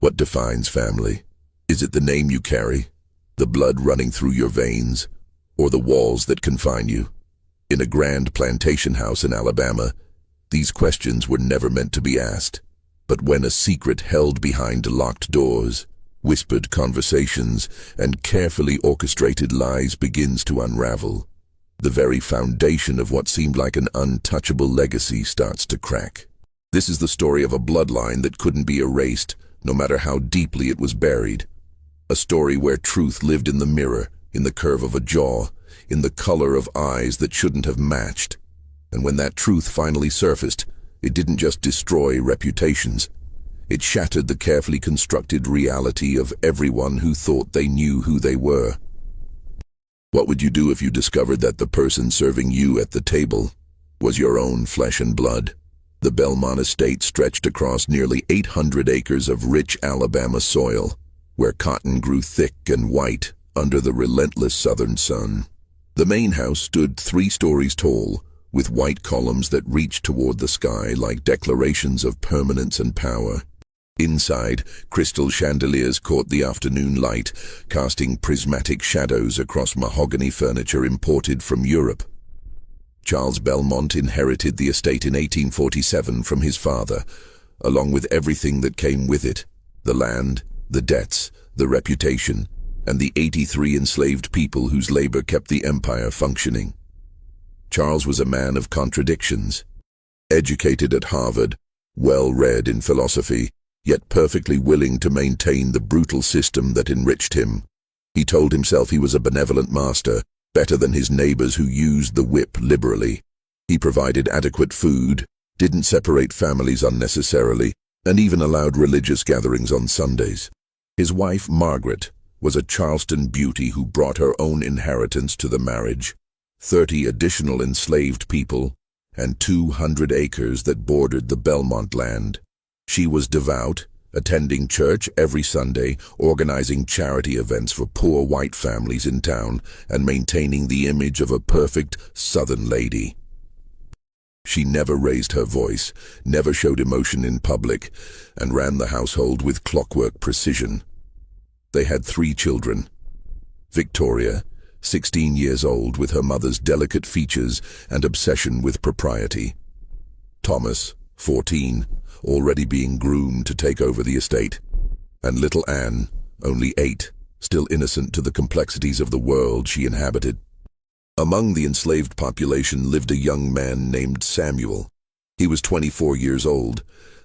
What defines family? Is it the name you carry, the blood running through your veins, or the walls that confine you? In a grand plantation house in Alabama, these questions were never meant to be asked. But when a secret held behind locked doors, whispered conversations, and carefully orchestrated lies begins to unravel, the very foundation of what seemed like an untouchable legacy starts to crack. This is the story of a bloodline that couldn't be erased, no matter how deeply it was buried. A story where truth lived in the mirror, in the curve of a jaw, in the color of eyes that shouldn't have matched. And when that truth finally surfaced, it didn't just destroy reputations. It shattered the carefully constructed reality of everyone who thought they knew who they were. What would you do if you discovered that the person serving you at the table was your own flesh and blood? The Belmont estate stretched across nearly 800 acres of rich Alabama soil, where cotton grew thick and white under the relentless southern sun. The main house stood 3 stories tall, with white columns that reached toward the sky like declarations of permanence and power. Inside, crystal chandeliers caught the afternoon light, casting prismatic shadows across mahogany furniture imported from Europe. Charles Belmont inherited the estate in 1847 from his father, along with everything that came with it: the land, the debts, the reputation, and the 83 enslaved people whose labor kept the empire functioning. Charles was a man of contradictions. Educated at Harvard, well-read in philosophy, yet perfectly willing to maintain the brutal system that enriched him. He told himself he was a benevolent master, better than his neighbors who used the whip liberally. He provided adequate food, didn't separate families unnecessarily, and even allowed religious gatherings on Sundays. His wife, Margaret, was a Charleston beauty who brought her own inheritance to the marriage: 30 additional enslaved people, and 200 acres that bordered the Belmont land. She was devout, attending church every Sunday, organizing charity events for poor white families in town, and maintaining the image of a perfect Southern lady. She never raised her voice, never showed emotion in public, and ran the household with clockwork precision. They had 3 children. Victoria, 16 years old, with her mother's delicate features and obsession with propriety. Thomas, 14, already being groomed to take over the estate. And little Anne, only 8, still innocent to the complexities of the world she inhabited. Among the enslaved population lived a young man named Samuel. He was 24 years old,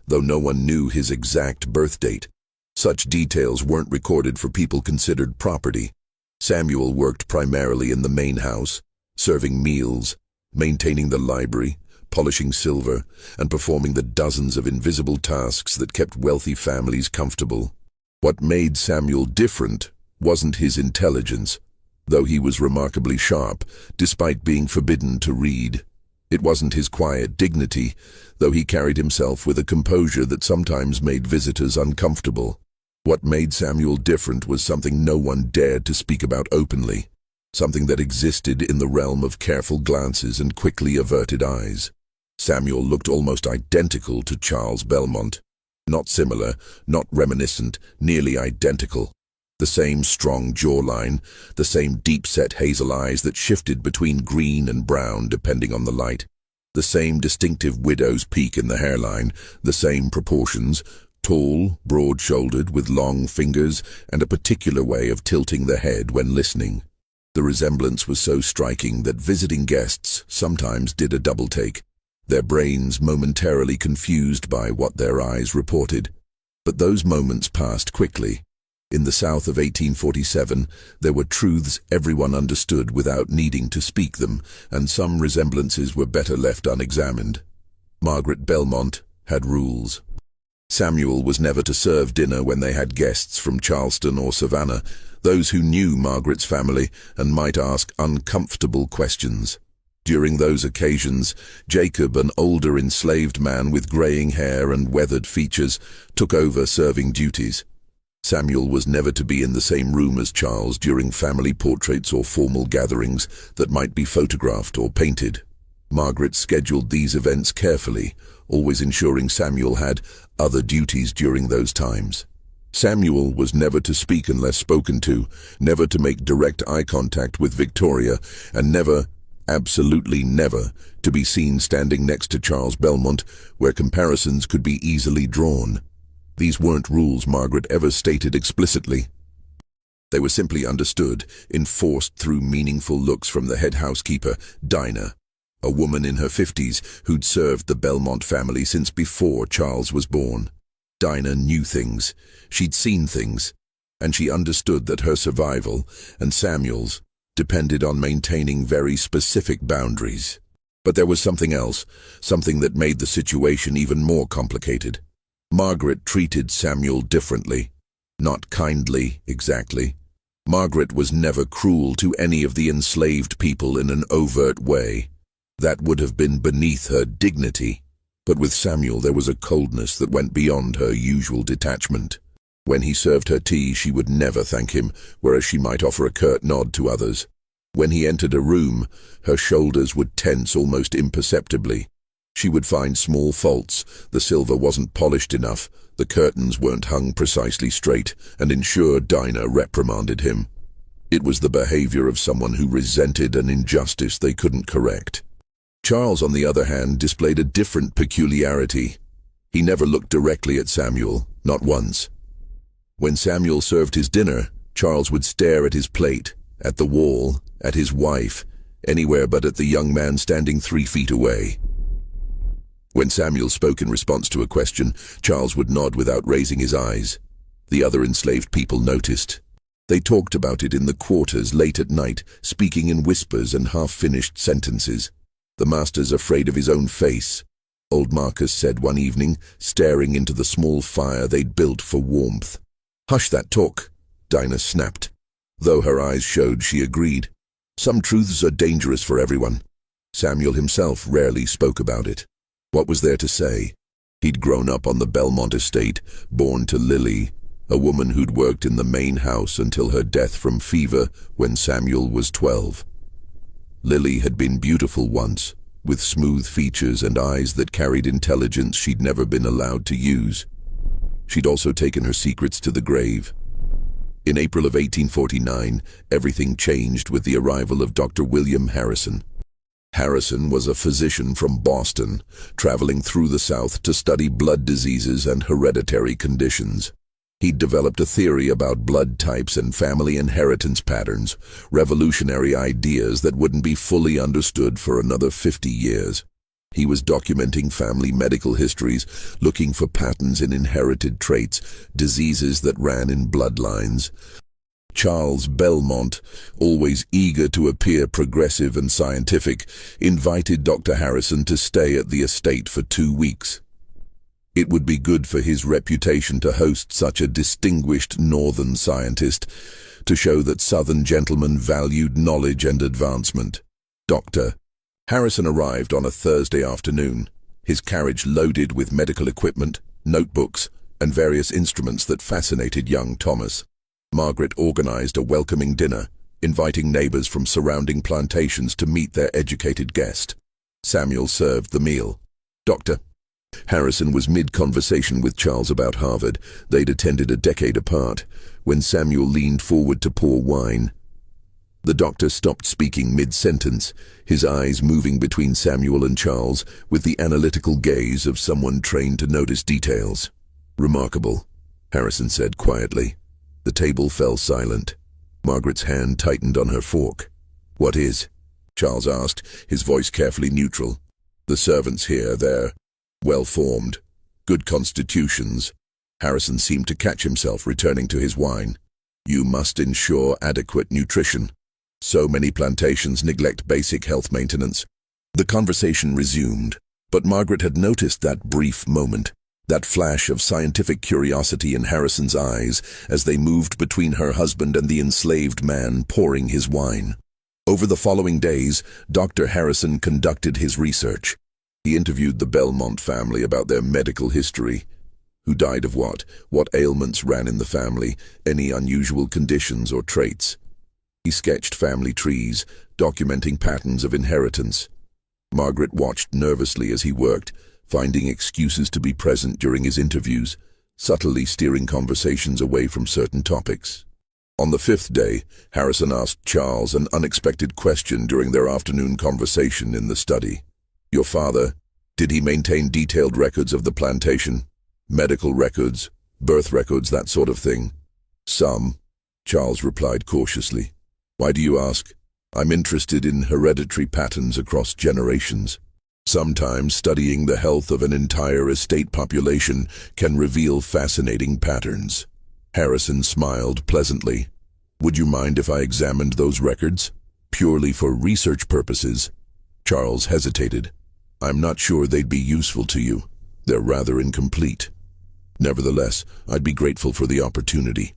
though no one knew his exact birth date. Such details weren't recorded for people considered property. Samuel worked primarily in the main house, serving meals, maintaining the library, polishing silver, and performing the dozens of invisible tasks that kept wealthy families comfortable. What made Samuel different wasn't his intelligence, though he was remarkably sharp, despite being forbidden to read. It wasn't his quiet dignity, though he carried himself with a composure that sometimes made visitors uncomfortable. What made Samuel different was something no one dared to speak about openly, something that existed in the realm of careful glances and quickly averted eyes. Samuel looked almost identical to Charles Belmont. Not similar, not reminiscent, nearly identical. The same strong jawline, the same deep-set hazel eyes that shifted between green and brown depending on the light, the same distinctive widow's peak in the hairline, the same proportions: tall, broad-shouldered, with long fingers and a particular way of tilting the head when listening. The resemblance was so striking that visiting guests sometimes did a double-take, their brains momentarily confused by what their eyes reported. But those moments passed quickly. In the South of 1847, there were truths everyone understood without needing to speak them, and some resemblances were better left unexamined. Margaret Belmont had rules. Samuel was never to serve dinner when they had guests from Charleston or Savannah, those who knew Margaret's family and might ask uncomfortable questions. During those occasions, Jacob, an older enslaved man with graying hair and weathered features, took over serving duties. Samuel was never to be in the same room as Charles during family portraits or formal gatherings that might be photographed or painted. Margaret scheduled these events carefully, always ensuring Samuel had other duties during those times. Samuel was never to speak unless spoken to, never to make direct eye contact with Victoria, and never, absolutely never, to be seen standing next to Charles Belmont, where comparisons could be easily drawn. These weren't rules Margaret ever stated explicitly. They were simply understood, enforced through meaningful looks from the head housekeeper, Dinah, a woman in her 50s who'd served the Belmont family since before Charles was born. Dinah knew things, she'd seen things, and she understood that her survival, and Samuel's, depended on maintaining very specific boundaries. But there was something else, something that made the situation even more complicated. Margaret treated Samuel differently. Not kindly, exactly. Margaret was never cruel to any of the enslaved people in an overt way. That would have been beneath her dignity. But with Samuel there was a coldness that went beyond her usual detachment. When he served her tea, she would never thank him, whereas she might offer a curt nod to others. When he entered a room, her shoulders would tense almost imperceptibly. She would find small faults: the silver wasn't polished enough, the curtains weren't hung precisely straight, and ensure Dinah reprimanded him. It was the behavior of someone who resented an injustice they couldn't correct. Charles, on the other hand, displayed a different peculiarity. He never looked directly at Samuel, not once. When Samuel served his dinner, Charles would stare at his plate, at the wall, at his wife, anywhere but at the young man standing 3 feet away. When Samuel spoke in response to a question, Charles would nod without raising his eyes. The other enslaved people noticed. They talked about it in the quarters late at night, speaking in whispers and half-finished sentences. "The master's afraid of his own face," old Marcus said one evening, staring into the small fire they'd built for warmth. "Hush that talk," Dinah snapped. Though her eyes showed she agreed. Some truths are dangerous for everyone. Samuel himself rarely spoke about it. What was there to say? He'd grown up on the Belmont estate, born to Lily, a woman who'd worked in the main house until her death from fever when Samuel was 12. Lily had been beautiful once, with smooth features and eyes that carried intelligence she'd never been allowed to use. She'd also taken her secrets to the grave. In April of 1849, everything changed with the arrival of Dr. William Harrison. Harrison was a physician from Boston, traveling through the South to study blood diseases and hereditary conditions. He'd developed a theory about blood types and family inheritance patterns, revolutionary ideas that wouldn't be fully understood for another 50 years. He was documenting family medical histories, looking for patterns in inherited traits, diseases that ran in bloodlines. Charles Belmont, always eager to appear progressive and scientific, invited Dr. Harrison to stay at the estate for 2 weeks. It would be good for his reputation to host such a distinguished northern scientist, to show that southern gentlemen valued knowledge and advancement. Dr. Harrison arrived on a Thursday afternoon, his carriage loaded with medical equipment, notebooks, and various instruments that fascinated young Thomas. Margaret organized a welcoming dinner, inviting neighbors from surrounding plantations to meet their educated guest. Samuel served the meal. Dr. Harrison was mid-conversation with Charles about Harvard. They'd attended a decade apart, when Samuel leaned forward to pour wine. The doctor stopped speaking mid-sentence, his eyes moving between Samuel and Charles with the analytical gaze of someone trained to notice details. "Remarkable," Harrison said quietly. The table fell silent. Margaret's hand tightened on her fork. "What is?" Charles asked, his voice carefully neutral. "The servants here, they're well-formed, good constitutions." Harrison seemed to catch himself, returning to his wine. "You must ensure adequate nutrition. So many plantations neglect basic health maintenance." The conversation resumed, but Margaret had noticed that brief moment, that flash of scientific curiosity in Harrison's eyes as they moved between her husband and the enslaved man pouring his wine. Over the following days, Dr. Harrison conducted his research. He interviewed the Belmont family about their medical history. Who died of what ailments ran in the family, any unusual conditions or traits. He sketched family trees, documenting patterns of inheritance. Margaret watched nervously as he worked, finding excuses to be present during his interviews, subtly steering conversations away from certain topics. On the fifth day, Harrison asked Charles an unexpected question during their afternoon conversation in the study. "Your father, did he maintain detailed records of the plantation? Medical records, birth records, that sort of thing?" "Some," Charles replied cautiously. "Why do you ask?" "I'm interested in hereditary patterns across generations. Sometimes studying the health of an entire estate population can reveal fascinating patterns." Harrison smiled pleasantly. "Would you mind if I examined those records? Purely for research purposes?" Charles hesitated. "I'm not sure they'd be useful to you. They're rather incomplete. Nevertheless, I'd be grateful for the opportunity."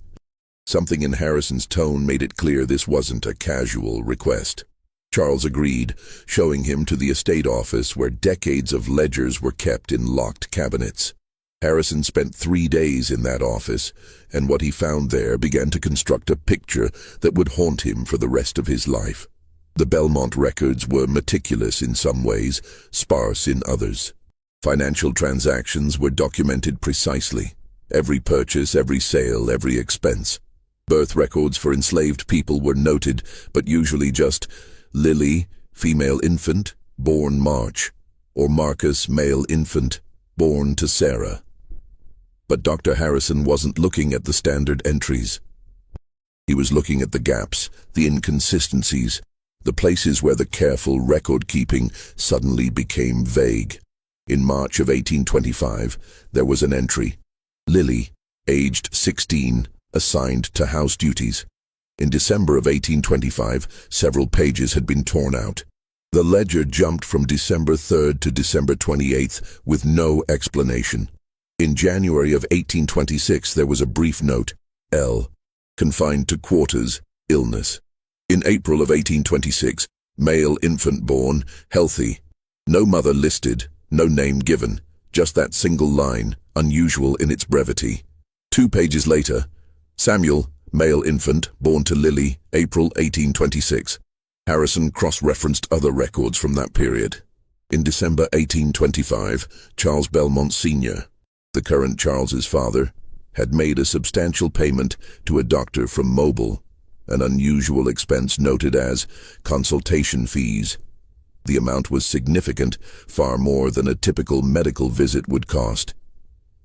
Something in Harrison's tone made it clear this wasn't a casual request. Charles agreed, showing him to the estate office where decades of ledgers were kept in locked cabinets. Harrison spent 3 days in that office, and what he found there began to construct a picture that would haunt him for the rest of his life. The Belmont records were meticulous in some ways, sparse in others. Financial transactions were documented precisely. Every purchase, every sale, every expense. Birth records for enslaved people were noted, but usually just Lily, female infant, born March, or Marcus, male infant, born to Sarah. But Dr. Harrison wasn't looking at the standard entries. He was looking at the gaps, the inconsistencies, the places where the careful record-keeping suddenly became vague. In March of 1825, there was an entry. Lily, aged 16, assigned to house duties. In December of 1825, several pages had been torn out. The ledger jumped from December 3rd to December 28th with no explanation. In January of 1826, there was a brief note, L, confined to quarters, illness. In April of 1826, male infant born, healthy. No mother listed, no name given, just that single line, unusual in its brevity. 2 pages later, Samuel, male infant, born to Lily, April 1826. Harrison cross-referenced other records from that period. In December 1825, Charles Belmont Sr., the current Charles's father, had made a substantial payment to a doctor from Mobile, an unusual expense noted as consultation fees. The amount was significant, far more than a typical medical visit would cost.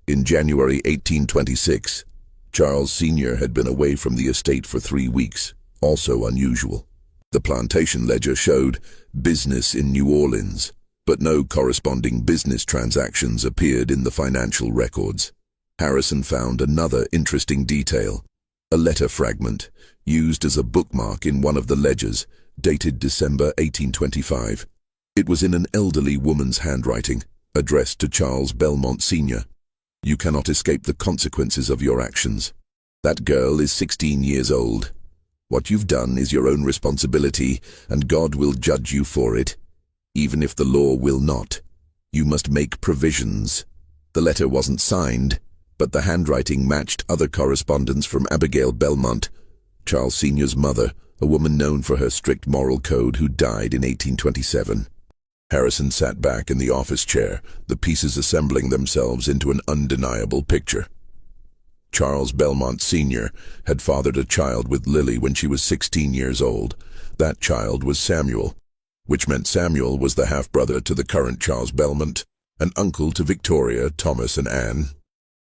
In January 1826, Charles Sr. had been away from the estate for 3 weeks, also unusual. The plantation ledger showed business in New Orleans, but no corresponding business transactions appeared in the financial records. Harrison found another interesting detail, a letter fragment used as a bookmark in one of the ledgers, dated December 1825. It was in an elderly woman's handwriting, addressed to Charles Belmont Sr. "You cannot escape the consequences of your actions. That girl is 16 years old. What you've done is your own responsibility, and God will judge you for it. Even if the law will not, you must make provisions." The letter wasn't signed, but the handwriting matched other correspondence from Abigail Belmont, Charles Sr.'s mother, a woman known for her strict moral code who died in 1827. Harrison sat back in the office chair, the pieces assembling themselves into an undeniable picture. Charles Belmont Sr. had fathered a child with Lily when she was 16 years old. That child was Samuel, which meant Samuel was the half-brother to the current Charles Belmont, and uncle to Victoria, Thomas, and Anne.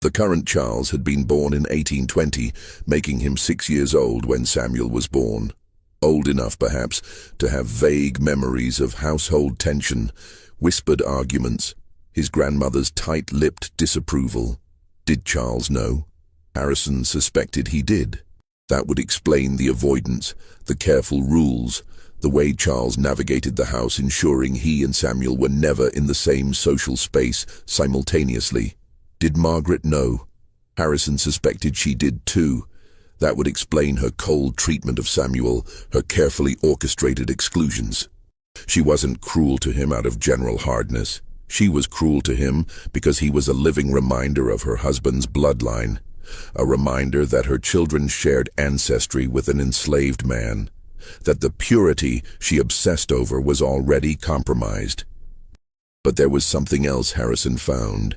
The current Charles had been born in 1820, making him 6 years old when Samuel was born. Old enough, perhaps, to have vague memories of household tension, whispered arguments, his grandmother's tight-lipped disapproval. Did Charles know? Harrison suspected he did. That would explain the avoidance, the careful rules, the way Charles navigated the house, ensuring he and Samuel were never in the same social space simultaneously. Did Margaret know? Harrison suspected she did too. That would explain her cold treatment of Samuel, her carefully orchestrated exclusions. She wasn't cruel to him out of general hardness. She was cruel to him because he was a living reminder of her husband's bloodline, a reminder that her children shared ancestry with an enslaved man, that the purity she obsessed over was already compromised. But there was something else Harrison found.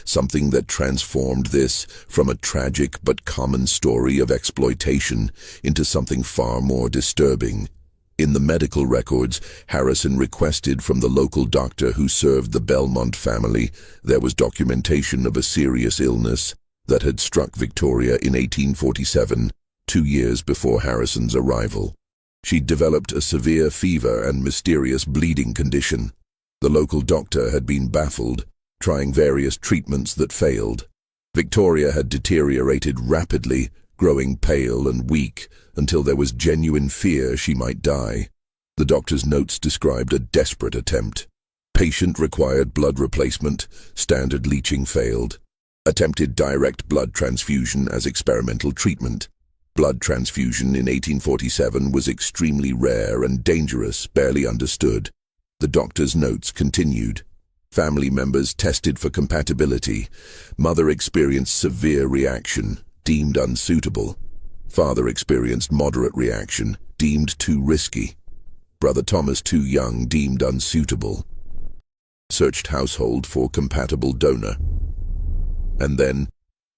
something that transformed this from a tragic but common story of exploitation into something far more disturbing. In the medical records Harrison requested from the local doctor who served the Belmont family, there was documentation of a serious illness that had struck Victoria in 1847, 2 years before Harrison's arrival. She'd developed a severe fever and mysterious bleeding condition. The local doctor had been baffled, trying various treatments that failed. Victoria had deteriorated rapidly, growing pale and weak until there was genuine fear she might die. The doctor's notes described a desperate attempt. Patient required blood replacement, standard leaching failed. Attempted direct blood transfusion as experimental treatment. Blood transfusion in 1847 was extremely rare and dangerous, barely understood. The doctor's notes continued. Family members tested for compatibility. Mother experienced severe reaction, deemed unsuitable. Father experienced moderate reaction, deemed too risky. Brother Thomas too young, deemed unsuitable. Searched household for compatible donor. And then,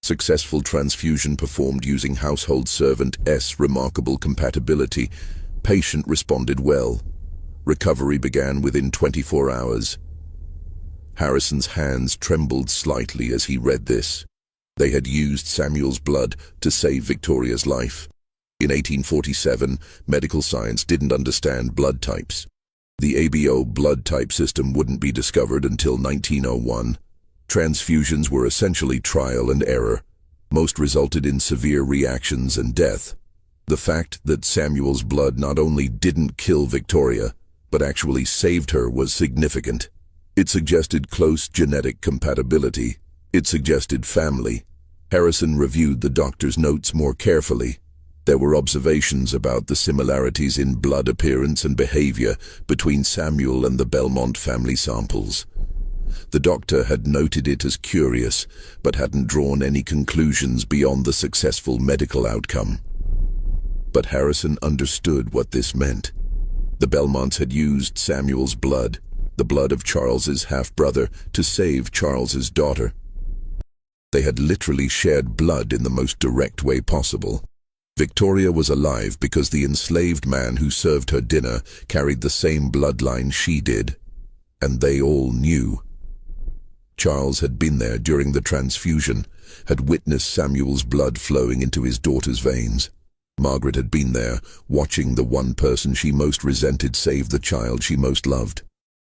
successful transfusion performed using household servant S. Remarkable compatibility. Patient responded well. Recovery began within 24 hours. Harrison's hands trembled slightly as he read this. They had used Samuel's blood to save Victoria's life. In 1847, medical science didn't understand blood types. The ABO blood type system wouldn't be discovered until 1901. Transfusions were essentially trial and error. Most resulted in severe reactions and death. The fact that Samuel's blood not only didn't kill Victoria, but actually saved her was significant. It suggested close genetic compatibility. It suggested family. Harrison reviewed the doctor's notes more carefully. There were observations about the similarities in blood appearance and behavior between Samuel and the Belmont family samples. The doctor had noted it as curious, but hadn't drawn any conclusions beyond the successful medical outcome. But Harrison understood what this meant. The Belmonts had used Samuel's blood, the blood of Charles's half-brother, to save Charles's daughter. They had literally shared blood in the most direct way possible. Victoria was alive because the enslaved man who served her dinner carried the same bloodline she did. And they all knew. Charles had been there during the transfusion, had witnessed Samuel's blood flowing into his daughter's veins. Margaret had been there, watching the one person she most resented save the child she most loved.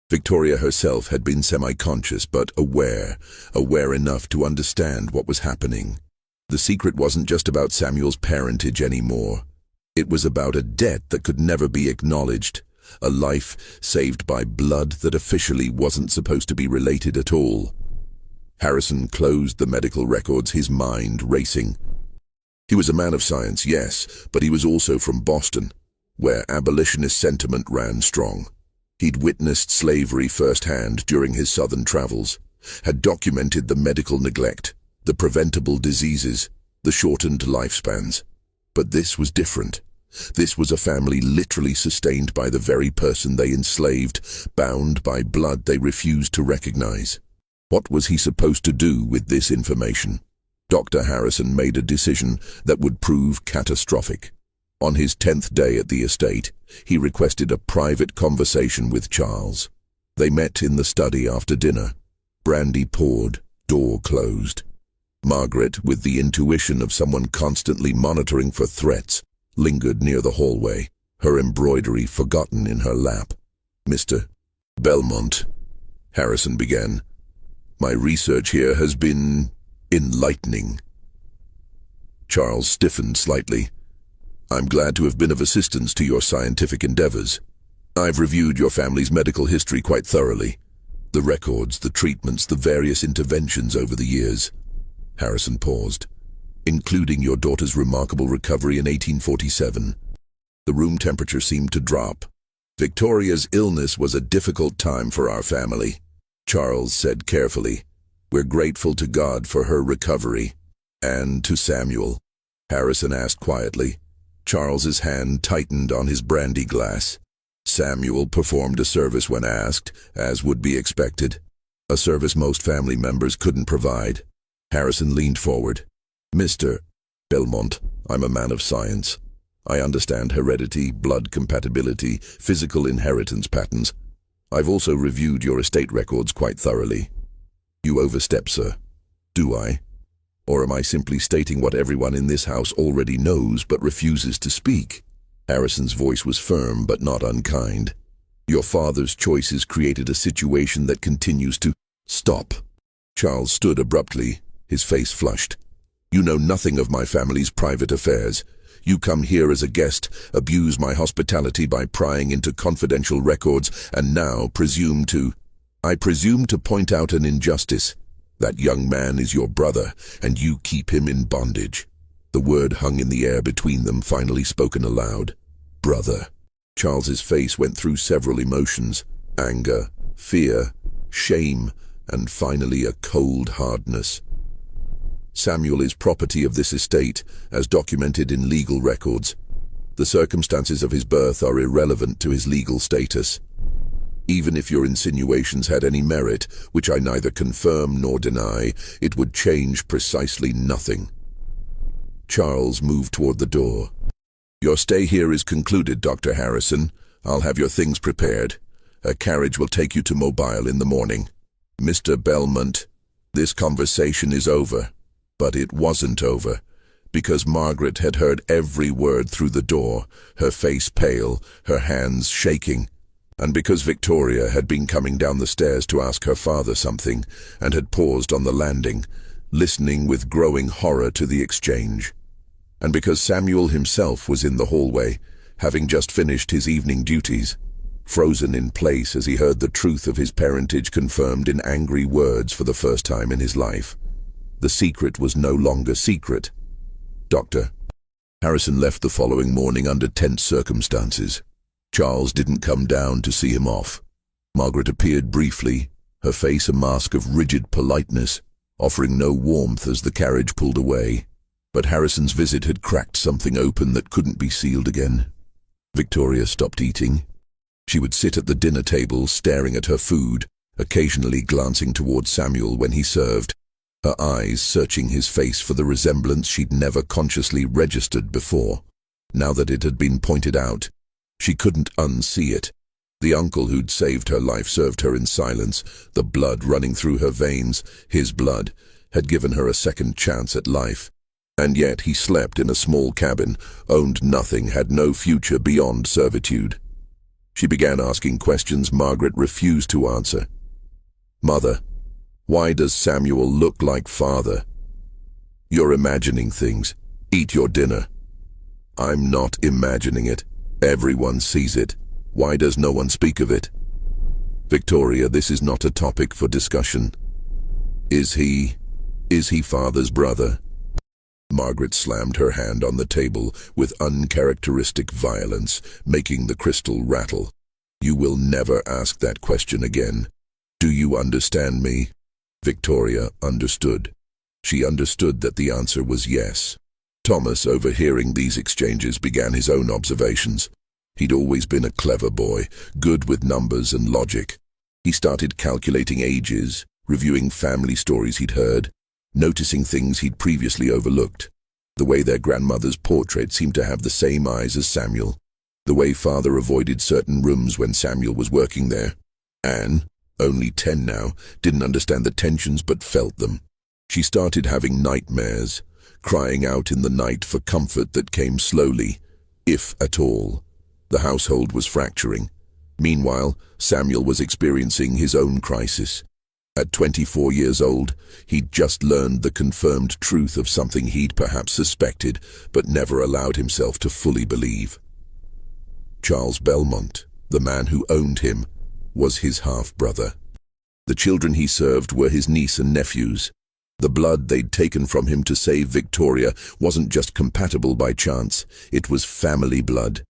Victoria herself had been semi-conscious but aware enough to understand what was happening. The secret wasn't just about Samuel's parentage anymore. It was about a debt that could never be acknowledged, a life saved by blood that officially wasn't supposed to be related at all. Harrison closed the medical records, his mind racing. He was a man of science, yes, but he was also from Boston, where abolitionist sentiment ran strong. He'd witnessed slavery firsthand during his southern travels, had documented the medical neglect, the preventable diseases, the shortened lifespans. But this was different. This was a family literally sustained by the very person they enslaved, bound by blood they refused to recognize. What was he supposed to do with this information? Dr. Harrison made a decision that would prove catastrophic. On his 10th day at the estate, he requested a private conversation with Charles. They met in the study after dinner. Brandy poured, door closed. Margaret, with the intuition of someone constantly monitoring for threats, lingered near the hallway, her embroidery forgotten in her lap. "Mr. Belmont," Harrison began, "my research here has been enlightening." Charles stiffened slightly. "I'm glad to have been of assistance to your scientific endeavors. I've reviewed your family's medical history quite thoroughly. The records, the treatments, the various interventions over the years." Harrison paused. "Including your daughter's remarkable recovery in 1847. The room temperature seemed to drop. "Victoria's illness was a difficult time for our family," Charles said carefully. "We're grateful to God for her recovery." "And to Samuel?" Harrison asked quietly. Charles's hand tightened on his brandy glass. Samuel performed a service when asked, as would be expected. a service most family members couldn't provide. Harrison leaned forward. Mr. Belmont, I'm a man of science. I understand heredity, blood compatibility, physical inheritance patterns. I've also reviewed your estate records quite thoroughly. You overstep, sir. Do I? Or am I simply stating what everyone in this house already knows but refuses to speak? Harrison's voice was firm but not unkind. Your father's choices created a situation that continues to stop. Charles stood abruptly, his face flushed. You know nothing of my family's private affairs. You come here as a guest, abuse my hospitality by prying into confidential records, and now I presume to point out an injustice. That young man is your brother, and you keep him in bondage. The word hung in the air between them, finally spoken aloud. Brother. Charles's face went through several emotions: anger, fear, shame, and finally a cold hardness. Samuel is property of this estate, as documented in legal records. The circumstances of his birth are irrelevant to his legal status. Even if your insinuations had any merit, which I neither confirm nor deny, it would change precisely nothing. Charles moved toward the door. Your stay here is concluded, Dr. Harrison. I'll have your things prepared. A carriage will take you to Mobile in the morning. Mr. Belmont, this conversation is over. But it wasn't over, because Margaret had heard every word through the door, her face pale, her hands shaking, and because Victoria had been coming down the stairs to ask her father something, and had paused on the landing, listening with growing horror to the exchange, and because Samuel himself was in the hallway, having just finished his evening duties, frozen in place as he heard the truth of his parentage confirmed in angry words for the first time in his life. The secret was no longer secret. Dr. Harrison left the following morning under tense circumstances. Charles didn't come down to see him off. Margaret appeared briefly, her face a mask of rigid politeness, offering no warmth as the carriage pulled away. But Harrison's visit had cracked something open that couldn't be sealed again. Victoria stopped eating. She would sit at the dinner table staring at her food, occasionally glancing toward Samuel when he served, her eyes searching his face for the resemblance she'd never consciously registered before. Now that it had been pointed out, she couldn't unsee it. The uncle who'd saved her life served her in silence, the blood running through her veins, his blood, had given her a second chance at life. And yet he slept in a small cabin, owned nothing, had no future beyond servitude. She began asking questions Margaret refused to answer. Mother, why does Samuel look like father? You're imagining things. Eat your dinner. I'm not imagining it. Everyone sees it. Why does no one speak of it? Victoria, this is not a topic for discussion. Is he father's brother? Margaret slammed her hand on the table with uncharacteristic violence, making the crystal rattle. You will never ask that question again. Do you understand me? Victoria understood. She understood that the answer was yes. Thomas, overhearing these exchanges, began his own observations. He'd always been a clever boy, good with numbers and logic. He started calculating ages, reviewing family stories he'd heard, noticing things he'd previously overlooked. The way their grandmother's portrait seemed to have the same eyes as Samuel. The way father avoided certain rooms when Samuel was working there. Anne, only 10 now, didn't understand the tensions but felt them. She started having nightmares, crying out in the night for comfort that came slowly, if at all. The household was fracturing. Meanwhile, Samuel was experiencing his own crisis. At 24 years old, he'd just learned the confirmed truth of something he'd perhaps suspected, but never allowed himself to fully believe. Charles Belmont, the man who owned him, was his half-brother. The children he served were his niece and nephews. The blood they'd taken from him to save Victoria wasn't just compatible by chance, it was family blood.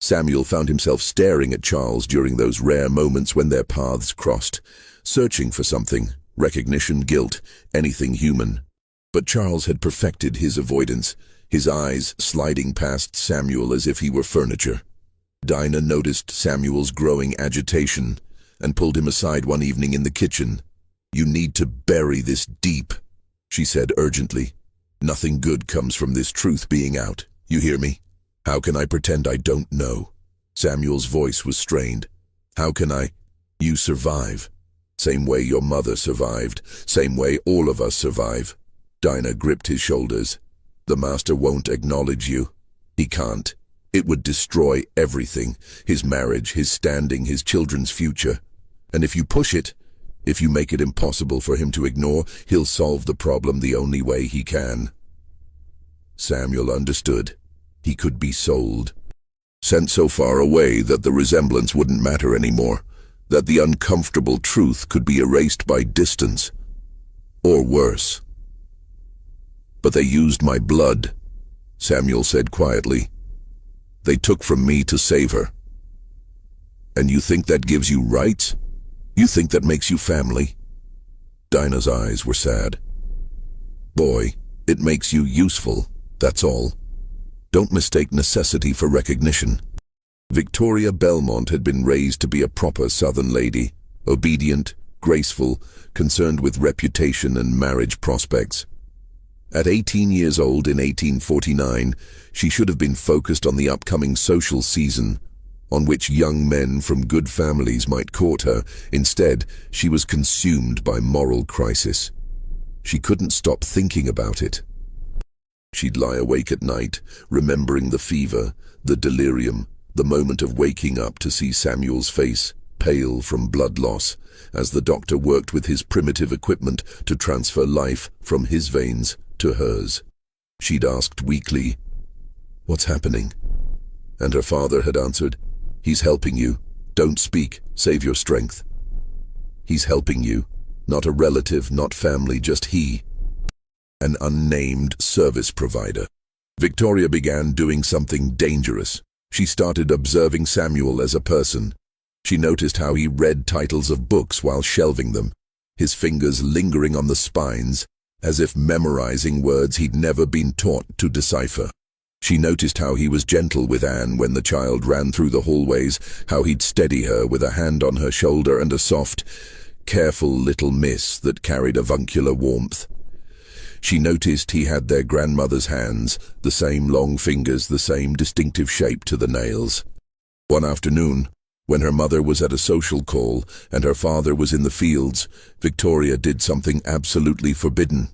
Samuel found himself staring at Charles during those rare moments when their paths crossed, searching for something, recognition, guilt, anything human. But Charles had perfected his avoidance, his eyes sliding past Samuel as if he were furniture. Dinah noticed Samuel's growing agitation and pulled him aside one evening in the kitchen. You need to bury this deep, she said urgently. Nothing good comes from this truth being out. You hear me? How can I pretend I don't know? Samuel's voice was strained. How can I? You survive. Same way your mother survived. Same way all of us survive. Dinah gripped his shoulders. The master won't acknowledge you. He can't. It would destroy everything. His marriage, his standing, his children's future. And if you push it, if you make it impossible for him to ignore, he'll solve the problem the only way he can. Samuel understood. He could be sold. Sent so far away that the resemblance wouldn't matter anymore, that the uncomfortable truth could be erased by distance. Or worse. But they used my blood, Samuel said quietly. They took from me to save her. And you think that gives you rights? You think that makes you family? Dinah's eyes were sad. Boy, it makes you useful, that's all. Don't mistake necessity for recognition. Victoria Belmont had been raised to be a proper Southern lady, obedient, graceful, concerned with reputation and marriage prospects. At 18 years old in 1849, she should have been focused on the upcoming social season, on which young men from good families might court her. Instead, she was consumed by moral crisis. She couldn't stop thinking about it. She'd lie awake at night, remembering the fever, the delirium, the moment of waking up to see Samuel's face, pale from blood loss, as the doctor worked with his primitive equipment to transfer life from his veins to hers. She'd asked weakly, "What's happening?" And her father had answered, "He's helping you. Don't speak. Save your strength." He's helping you. Not a relative, not family, just he. An unnamed service provider. Victoria began doing something dangerous. She started observing Samuel as a person. She noticed how he read titles of books while shelving them, his fingers lingering on the spines, as if memorizing words he'd never been taught to decipher. She noticed how he was gentle with Anne when the child ran through the hallways, how he'd steady her with a hand on her shoulder and a soft, careful little miss that carried avuncular warmth. She noticed he had their grandmother's hands, the same long fingers, the same distinctive shape to the nails. One afternoon, when her mother was at a social call and her father was in the fields, Victoria did something absolutely forbidden.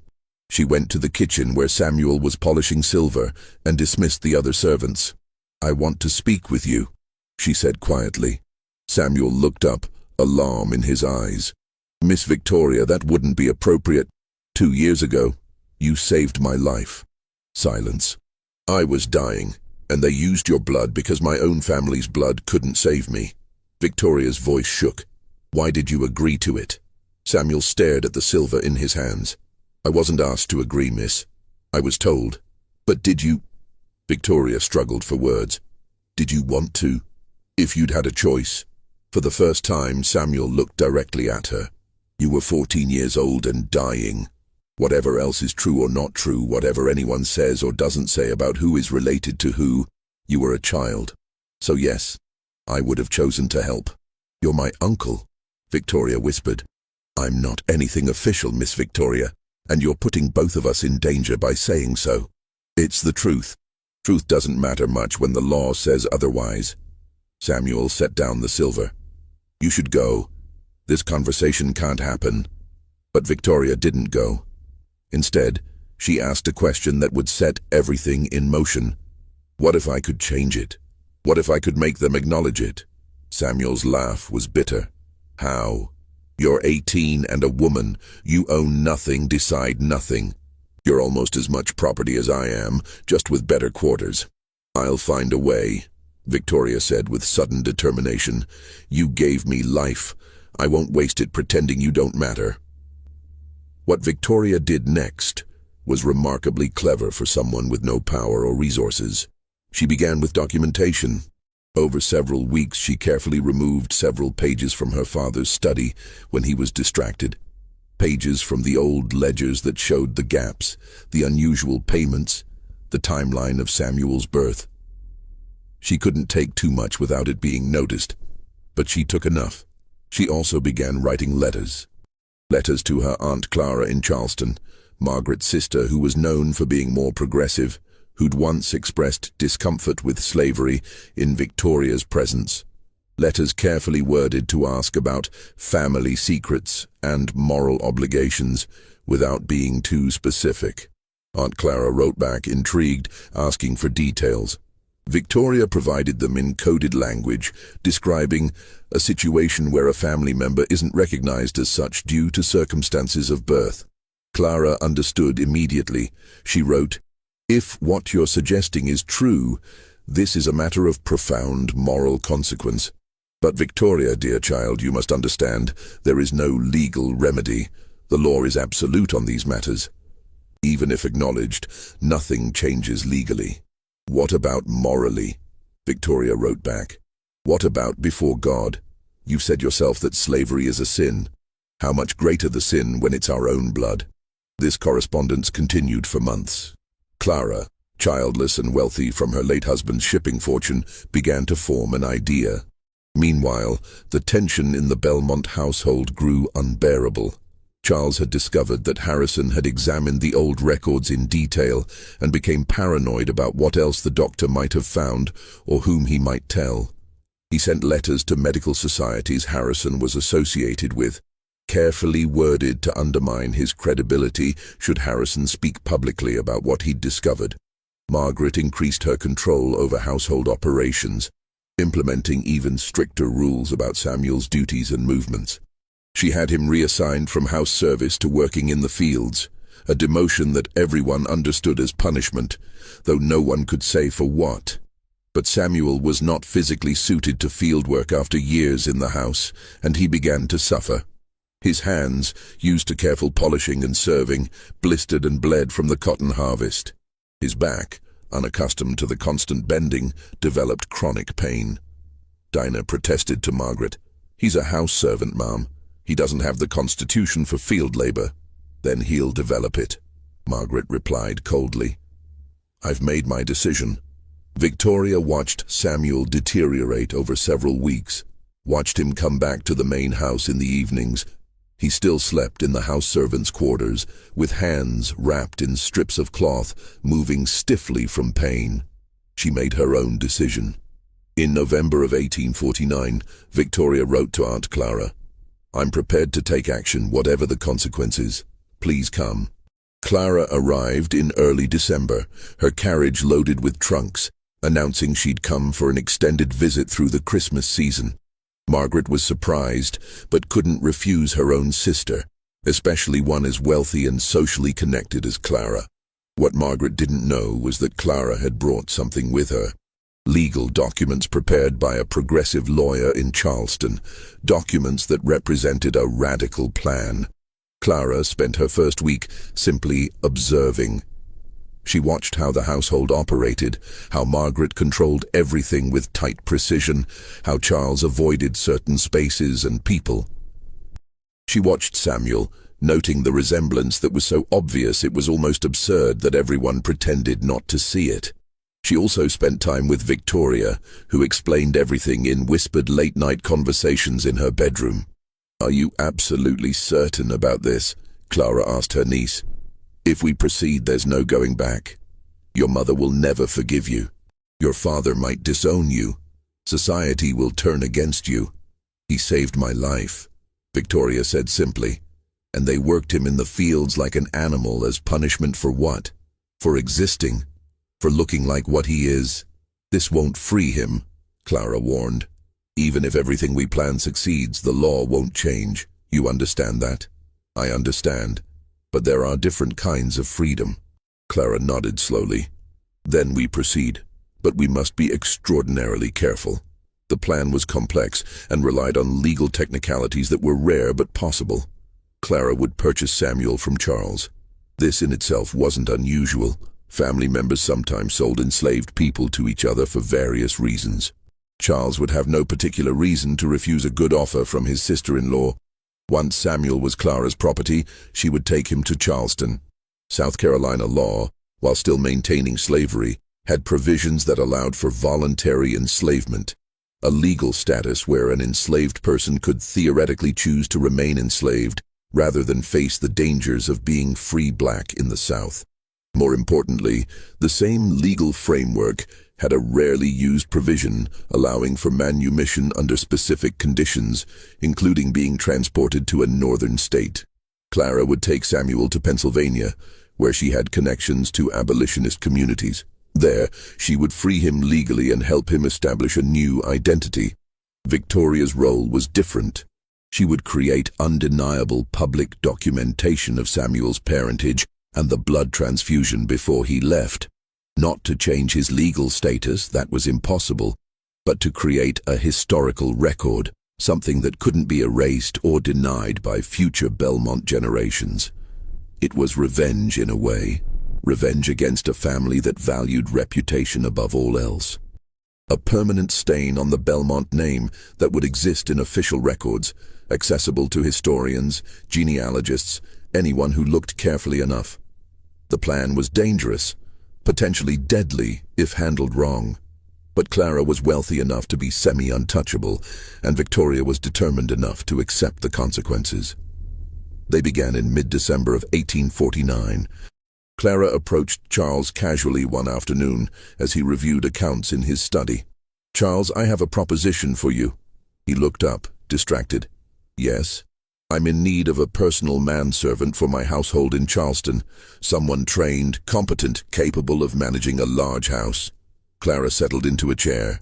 She went to the kitchen where Samuel was polishing silver and dismissed the other servants. "I want to speak with you," she said quietly. Samuel looked up, alarm in his eyes. "Miss Victoria, that wouldn't be appropriate. 2 years ago, you saved my life." Silence. "I was dying, and they used your blood because my own family's blood couldn't save me." Victoria's voice shook. "Why did you agree to it?" Samuel stared at the silver in his hands. "I wasn't asked to agree, miss. I was told." "But did you—" Victoria struggled for words. "Did you want to? If you'd had a choice." For the first time, Samuel looked directly at her. "You were 14 years old and dying. Whatever else is true or not true, whatever anyone says or doesn't say about who is related to who, you were a child. So yes, I would have chosen to help." "You're my uncle," Victoria whispered. "I'm not anything official, Miss Victoria, and you're putting both of us in danger by saying so." "It's the truth. Truth doesn't matter much when the law says otherwise." Samuel set down the silver. "You should go. This conversation can't happen." But Victoria didn't go. Instead, she asked a question that would set everything in motion. "What if I could change it? What if I could make them acknowledge it?" Samuel's laugh was bitter. "How? You're 18 and a woman. You own nothing, decide nothing. You're almost as much property as I am, just with better quarters." "I'll find a way," Victoria said with sudden determination. "You gave me life. I won't waste it pretending you don't matter." What Victoria did next was remarkably clever for someone with no power or resources. She began with documentation. Over several weeks, she carefully removed several pages from her father's study when he was distracted. Pages from the old ledgers that showed the gaps, the unusual payments, the timeline of Samuel's birth. She couldn't take too much without it being noticed, but she took enough. She also began writing letters. Letters to her Aunt Clara in Charleston, Margaret's sister, who was known for being more progressive, who'd once expressed discomfort with slavery in Victoria's presence. Letters carefully worded to ask about family secrets and moral obligations without being too specific. Aunt Clara wrote back, intrigued, asking for details. Victoria provided them in coded language, describing a situation where a family member isn't recognized as such due to circumstances of birth. Clara understood immediately. She wrote, "If what you're suggesting is true, this is a matter of profound moral consequence. But Victoria, dear child, you must understand, there is no legal remedy. The law is absolute on these matters. Even if acknowledged, nothing changes legally." "What about morally?" Victoria wrote back. "What about before God? You've said yourself that slavery is a sin. How much greater the sin when it's our own blood?" This correspondence continued for months. Clara, childless and wealthy from her late husband's shipping fortune, began to form an idea. Meanwhile, the tension in the Belmont household grew unbearable. Charles had discovered that Harrison had examined the old records in detail and became paranoid about what else the doctor might have found or whom he might tell. He sent letters to medical societies Harrison was associated with, carefully worded to undermine his credibility should Harrison speak publicly about what he'd discovered. Margaret increased her control over household operations, implementing even stricter rules about Samuel's duties and movements. She had him reassigned from house service to working in the fields, a demotion that everyone understood as punishment, though no one could say for what. But Samuel was not physically suited to field work after years in the house, and he began to suffer. His hands, used to careful polishing and serving, blistered and bled from the cotton harvest. His back, unaccustomed to the constant bending, developed chronic pain. Dinah protested to Margaret. "He's a house servant, Mom. He doesn't have the constitution for field labor." "Then he'll develop it," Margaret replied coldly. "I've made my decision." Victoria watched Samuel deteriorate over several weeks, watched him come back to the main house in the evenings. He still slept in the house servants' quarters, with hands wrapped in strips of cloth, moving stiffly from pain. She made her own decision. In November of 1849, Victoria wrote to Aunt Clara, "I'm prepared to take action, whatever the consequences. Please come." Clara arrived in early December, her carriage loaded with trunks, announcing she'd come for an extended visit through the Christmas season. Margaret was surprised, but couldn't refuse her own sister, especially one as wealthy and socially connected as Clara. What Margaret didn't know was that Clara had brought something with her. Legal documents prepared by a progressive lawyer in Charleston, documents that represented a radical plan. Clara spent her first week simply observing. She watched how the household operated, how Margaret controlled everything with tight precision, how Charles avoided certain spaces and people. She watched Samuel, noting the resemblance that was so obvious it was almost absurd that everyone pretended not to see it. She also spent time with Victoria, who explained everything in whispered late-night conversations in her bedroom. "Are you absolutely certain about this?" Clara asked her niece. "If we proceed, there's no going back. Your mother will never forgive you. Your father might disown you. Society will turn against you." "He saved my life," Victoria said simply. "And they worked him in the fields like an animal as punishment for what? For existing. For looking like what he is. This won't free him," Clara warned. "Even if everything we plan succeeds, the law won't change. You understand that?" "I understand. But there are different kinds of freedom." Clara nodded slowly. "Then we proceed. But we must be extraordinarily careful." The plan was complex and relied on legal technicalities that were rare but possible. Clara would purchase Samuel from Charles. This in itself wasn't unusual. Family members sometimes sold enslaved people to each other for various reasons. Charles would have no particular reason to refuse a good offer from his sister-in-law. Once Samuel was Clara's property, she would take him to Charleston. South Carolina law, while still maintaining slavery, had provisions that allowed for voluntary enslavement, a legal status where an enslaved person could theoretically choose to remain enslaved, rather than face the dangers of being free black in the South. More importantly, the same legal framework had a rarely used provision allowing for manumission under specific conditions, including being transported to a northern state. Clara would take Samuel to Pennsylvania, where she had connections to abolitionist communities. There, she would free him legally and help him establish a new identity. Victoria's role was different. She would create undeniable public documentation of Samuel's parentage and the blood transfusion before he left. Not to change his legal status, that was impossible, but to create a historical record, something that couldn't be erased or denied by future Belmont generations. It was revenge in a way, revenge against a family that valued reputation above all else. A permanent stain on the Belmont name that would exist in official records, accessible to historians, genealogists, anyone who looked carefully enough. The plan was dangerous, potentially deadly if handled wrong. But Clara was wealthy enough to be semi-untouchable, and Victoria was determined enough to accept the consequences. They began in mid-December of 1849. Clara approached Charles casually one afternoon as he reviewed accounts in his study. "Charles, I have a proposition for you." He looked up, distracted. "Yes? I'm in need of a personal manservant for my household in Charleston, someone trained, competent, capable of managing a large house." Clara settled into a chair.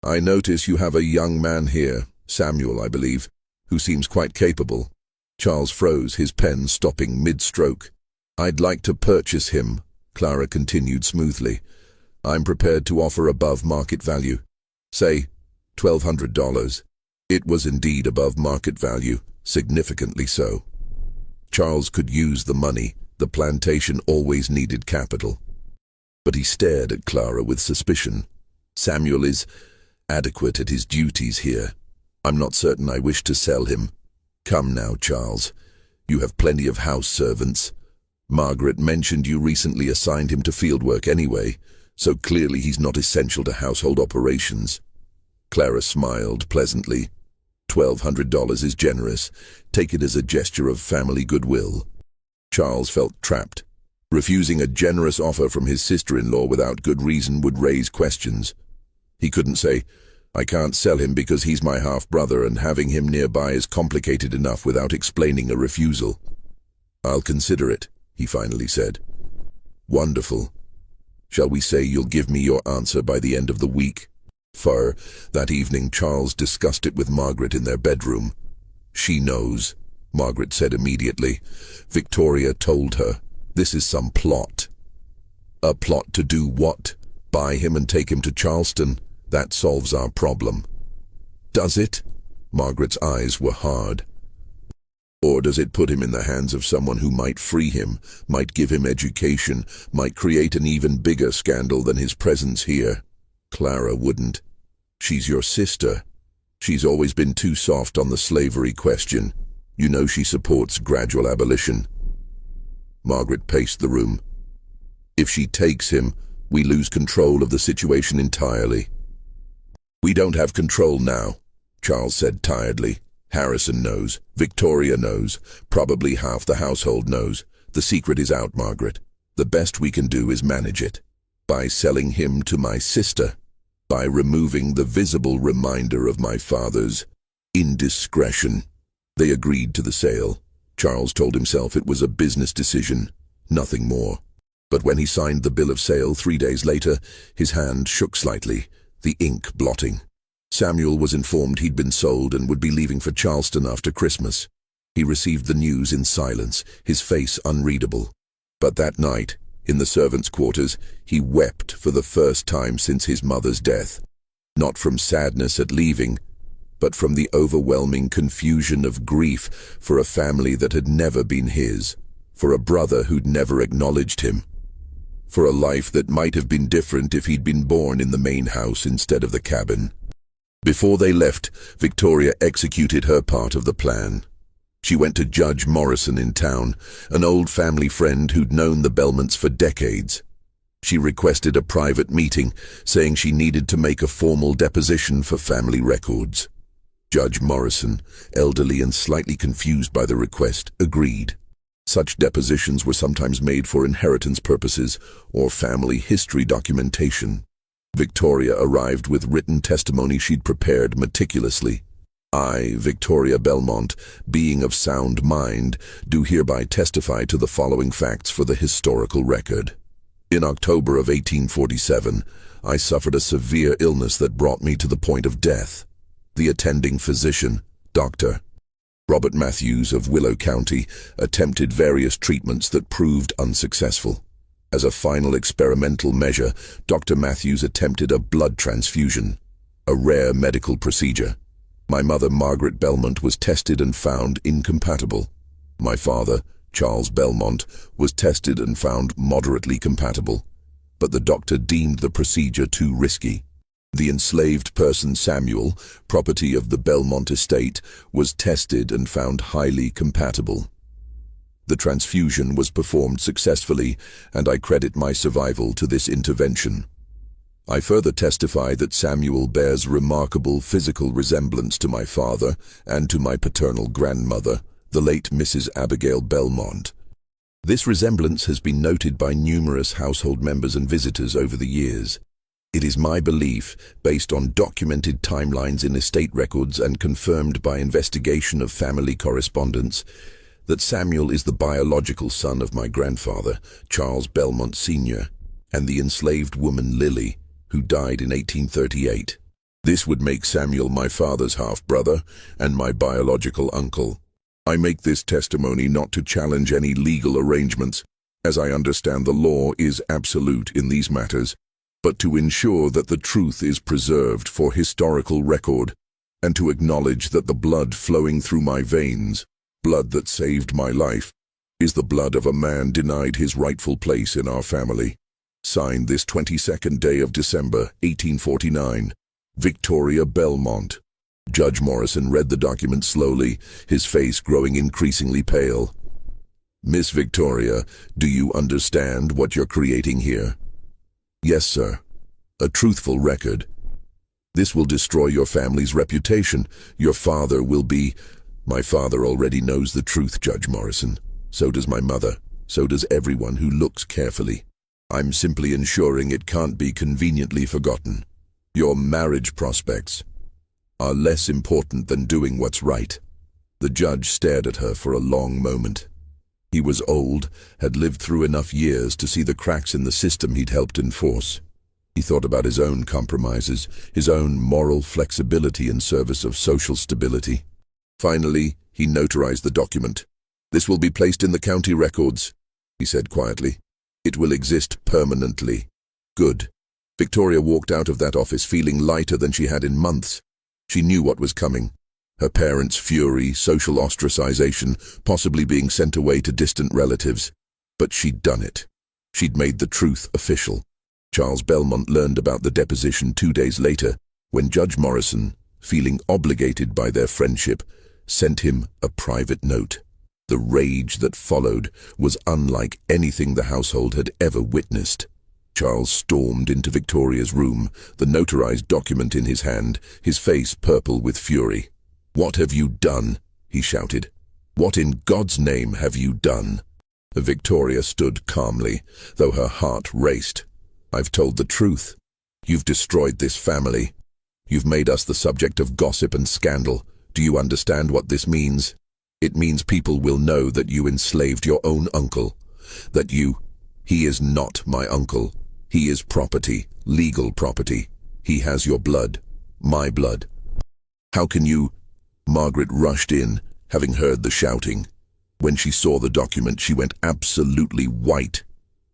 "I notice you have a young man here, Samuel, I believe, who seems quite capable." Charles froze, his pen stopping mid-stroke. "I'd like to purchase him," Clara continued smoothly. "I'm prepared to offer above market value. Say, $1,200. It was indeed above market value, significantly so. Charles could use the money. The plantation always needed capital. But he stared at Clara with suspicion. "Samuel is adequate at his duties here. I'm not certain I wish to sell him. Come now, Charles. You have plenty of house servants. Margaret mentioned you recently assigned him to fieldwork anyway, so clearly he's not essential to household operations." Clara smiled pleasantly. $1,200 is generous. Take it as a gesture of family goodwill. Charles felt trapped. Refusing a generous offer from his sister-in-law without good reason would raise questions. He couldn't say, "I can't sell him because he's my half-brother and having him nearby is complicated enough," without explaining a refusal. "I'll consider it," he finally said. "Wonderful. Shall we say you'll give me your answer by the end of the week?" That evening Charles discussed it with Margaret in their bedroom. "She knows," Margaret said immediately. "Victoria told her. This is some plot." "A plot to do what? Buy him and take him to Charleston? That solves our problem." "Does it?" Margaret's eyes were hard. "Or does it put him in the hands of someone who might free him, might give him education, might create an even bigger scandal than his presence here?" "Clara wouldn't. She's your sister. She's always been too soft on the slavery question. You know she supports gradual abolition." Margaret paced the room. "If she takes him, we lose control of the situation entirely." "We don't have control now," Charles said tiredly. "Harrison knows. Victoria knows. Probably half the household knows. The secret is out, Margaret. The best we can do is manage it. By selling him to my sister. By removing the visible reminder of my father's indiscretion." They agreed to the sale. Charles told himself it was a business decision, nothing more. But when he signed the bill of sale 3 days later, his hand shook slightly, the ink blotting. Samuel was informed he'd been sold and would be leaving for Charleston after Christmas. He received the news in silence, his face unreadable. But that night, in the servants' quarters, he wept for the first time since his mother's death. Not from sadness at leaving, but from the overwhelming confusion of grief for a family that had never been his, for a brother who'd never acknowledged him, for a life that might have been different if he'd been born in the main house instead of the cabin. Before they left, Victoria executed her part of the plan. She went to Judge Morrison in town, an old family friend who'd known the Belmonts for decades. She requested a private meeting, saying she needed to make a formal deposition for family records. Judge Morrison, elderly and slightly confused by the request, agreed. Such depositions were sometimes made for inheritance purposes or family history documentation. Victoria arrived with written testimony she'd prepared meticulously. I, Victoria Belmont, being of sound mind, do hereby testify to the following facts for the historical record. In October of 1847, I suffered a severe illness that brought me to the point of death. The attending physician, Dr. Robert Matthews of Willow County, attempted various treatments that proved unsuccessful. As a final experimental measure, Dr. Matthews attempted a blood transfusion, a rare medical procedure. My mother, Margaret Belmont, was tested and found incompatible. My father, Charles Belmont, was tested and found moderately compatible, but the doctor deemed the procedure too risky. The enslaved person Samuel, property of the Belmont estate, was tested and found highly compatible. The transfusion was performed successfully, and I credit my survival to this intervention. I further testify that Samuel bears remarkable physical resemblance to my father and to my paternal grandmother, the late Mrs. Abigail Belmont. This resemblance has been noted by numerous household members and visitors over the years. It is my belief, based on documented timelines in estate records and confirmed by investigation of family correspondence, that Samuel is the biological son of my grandfather, Charles Belmont Sr., and the enslaved woman Lily, who died in 1838. This would make Samuel my father's half-brother and my biological uncle. I make this testimony not to challenge any legal arrangements, as I understand the law is absolute in these matters, but to ensure that the truth is preserved for historical record, and to acknowledge that the blood flowing through my veins, blood that saved my life, is the blood of a man denied his rightful place in our family. Signed this 22nd day of December, 1849, Victoria Belmont. Judge Morrison read the document slowly, his face growing increasingly pale. Miss Victoria, do you understand what you're creating here? Yes, sir. A truthful record. This will destroy your family's reputation. Your father will be... My father already knows the truth, Judge Morrison. So does my mother. So does everyone who looks carefully. I'm simply ensuring it can't be conveniently forgotten. Your marriage prospects are less important than doing what's right. The judge stared at her for a long moment. He was old, had lived through enough years to see the cracks in the system he'd helped enforce. He thought about his own compromises, his own moral flexibility in service of social stability. Finally, he notarized the document. This will be placed in the county records, he said quietly. It will exist permanently. Good. Victoria walked out of that office feeling lighter than she had in months. She knew what was coming. Her parents' fury, social ostracization, possibly being sent away to distant relatives. But she'd done it. She'd made the truth official. Charles Belmont learned about the deposition 2 days later, when Judge Morrison, feeling obligated by their friendship, sent him a private note. The rage that followed was unlike anything the household had ever witnessed. Charles stormed into Victoria's room, the notarized document in his hand, his face purple with fury. "What have you done?" he shouted. "What in God's name have you done?" Victoria stood calmly, though her heart raced. "I've told the truth. You've destroyed this family. You've made us the subject of gossip and scandal. Do you understand what this means? It means people will know that you enslaved your own uncle. He is not my uncle. He is property, legal property. He has your blood, my blood." "How can you—" Margaret rushed in, having heard the shouting. When she saw the document, she went absolutely white.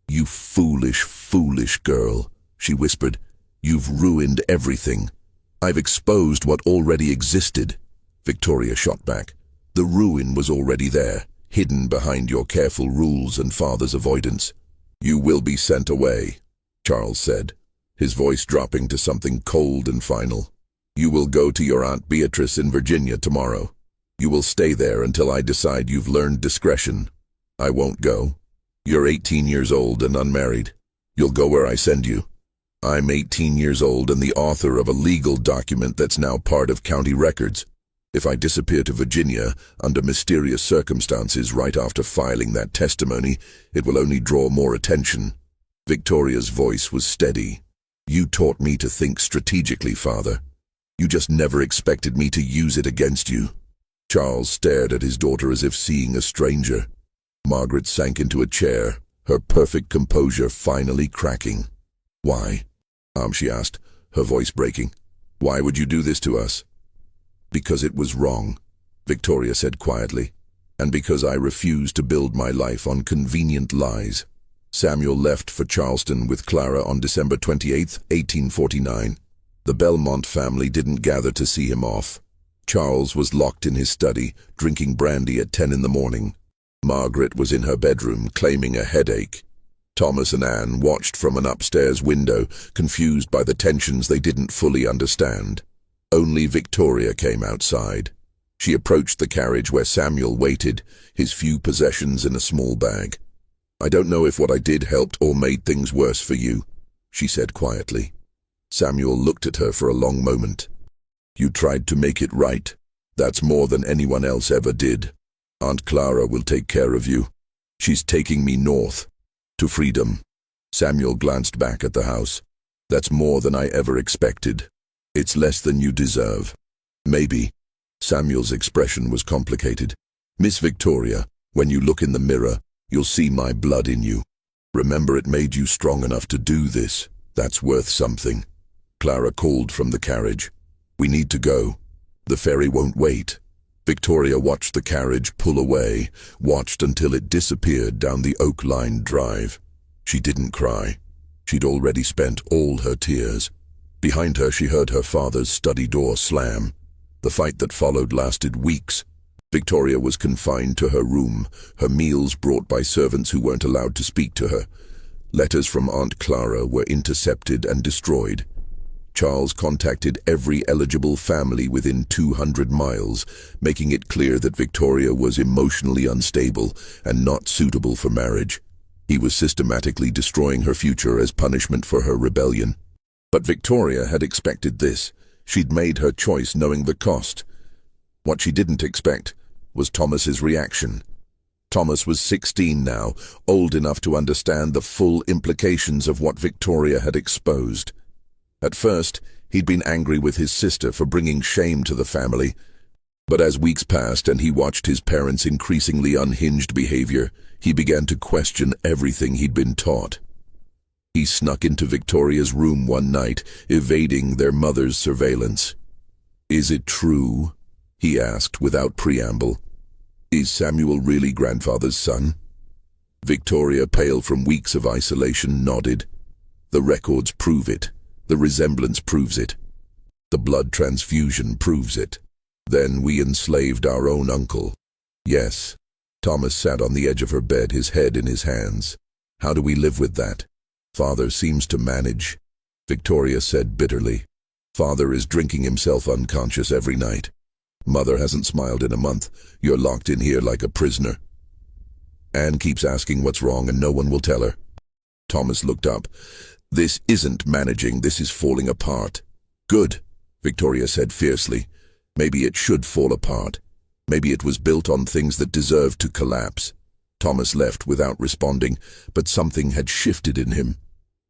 "You foolish, foolish girl," she whispered. "You've ruined everything. I've exposed what already existed." Victoria shot back. The ruin was already there, hidden behind your careful rules and father's avoidance. "You will be sent away," Charles said, his voice dropping to something cold and final. "You will go to your Aunt Beatrice in Virginia tomorrow. You will stay there until I decide you've learned discretion. I won't go. You're 18 years old and unmarried. You'll go where I send you. I'm 18 years old and the author of a legal document that's now part of county records. If I disappear to Virginia under mysterious circumstances right after filing that testimony, it will only draw more attention. Victoria's voice was steady. You taught me to think strategically, Father. You just never expected me to use it against you. Charles stared at his daughter as if seeing a stranger. Margaret sank into a chair, her perfect composure finally cracking. Why? She asked, her voice breaking. Why would you do this to us? Because it was wrong, Victoria said quietly, and because I refused to build my life on convenient lies. Samuel left for Charleston with Clara on December 28, 1849. The Belmont family didn't gather to see him off. Charles was locked in his study, drinking brandy at 10 in the morning. Margaret was in her bedroom, claiming a headache. Thomas and Anne watched from an upstairs window, confused by the tensions they didn't fully understand. Only Victoria came outside. She approached the carriage where Samuel waited, his few possessions in a small bag. I don't know if what I did helped or made things worse for you, she said quietly. Samuel looked at her for a long moment. You tried to make it right. That's more than anyone else ever did. Aunt Clara will take care of you. She's taking me north, to freedom. Samuel glanced back at the house. That's more than I ever expected. It's less than you deserve. Maybe. Samuel's expression was complicated. Miss Victoria, when you look in the mirror, you'll see my blood in you. Remember, it made you strong enough to do this. That's worth something. Clara called from the carriage. We need to go. The ferry won't wait. Victoria watched the carriage pull away, watched until it disappeared down the oak-lined drive. She didn't cry. She'd already spent all her tears. Behind her, she heard her father's study door slam. The fight that followed lasted weeks. Victoria was confined to her room, her meals brought by servants who weren't allowed to speak to her. Letters from Aunt Clara were intercepted and destroyed. Charles contacted every eligible family within 200 miles, making it clear that Victoria was emotionally unstable and not suitable for marriage. He was systematically destroying her future as punishment for her rebellion. But Victoria had expected this. She'd made her choice knowing the cost. What she didn't expect was Thomas's reaction. Thomas was 16 now, old enough to understand the full implications of what Victoria had exposed. At first, he'd been angry with his sister for bringing shame to the family. But as weeks passed and he watched his parents' increasingly unhinged behavior, he began to question everything he'd been taught. He snuck into Victoria's room one night, evading their mother's surveillance. Is it true? He asked without preamble. Is Samuel really grandfather's son? Victoria, pale from weeks of isolation, nodded. The records prove it. The resemblance proves it. The blood transfusion proves it. Then we enslaved our own uncle. Yes. Thomas sat on the edge of her bed, his head in his hands. How do we live with that? Father seems to manage, Victoria said bitterly. Father is drinking himself unconscious every night. Mother hasn't smiled in a month. You're locked in here like a prisoner. Anne keeps asking what's wrong and no one will tell her. Thomas looked up. This isn't managing, this is falling apart. Good, Victoria said fiercely. Maybe it should fall apart. Maybe it was built on things that deserved to collapse. Thomas left without responding, but something had shifted in him.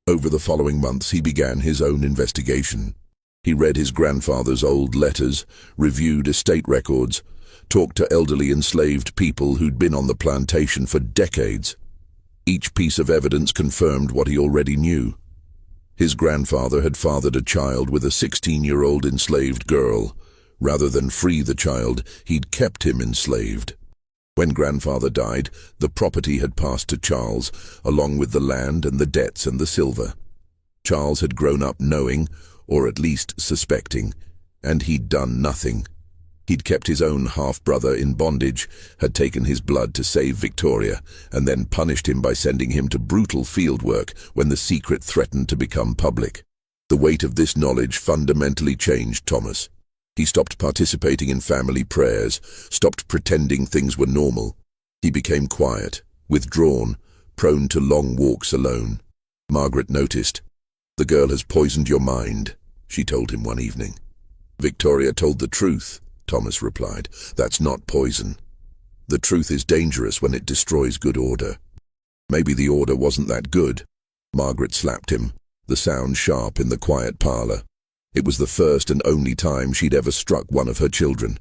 Over the following months, he began his own investigation. He read his grandfather's old letters, reviewed estate records, talked to elderly enslaved people who'd been on the plantation for decades. Each piece of evidence confirmed what he already knew. His grandfather had fathered a child with a 16-year-old enslaved girl. Rather than free the child, he'd kept him enslaved. When grandfather died, the property had passed to Charles, along with the land and the debts and the silver. Charles had grown up knowing, or at least suspecting, and he'd done nothing. He'd kept his own half-brother in bondage, had taken his blood to save Victoria, and then punished him by sending him to brutal field work when the secret threatened to become public. The weight of this knowledge fundamentally changed Thomas. He stopped participating in family prayers, stopped pretending things were normal. He became quiet, withdrawn, prone to long walks alone. Margaret noticed. The girl has poisoned your mind, she told him one evening. Victoria told the truth, Thomas replied. "That's not poison. The truth is dangerous when it destroys good order." "Maybe the order wasn't that good." Margaret slapped him, the sound sharp in the quiet parlor. It was the first and only time she'd ever struck one of her children.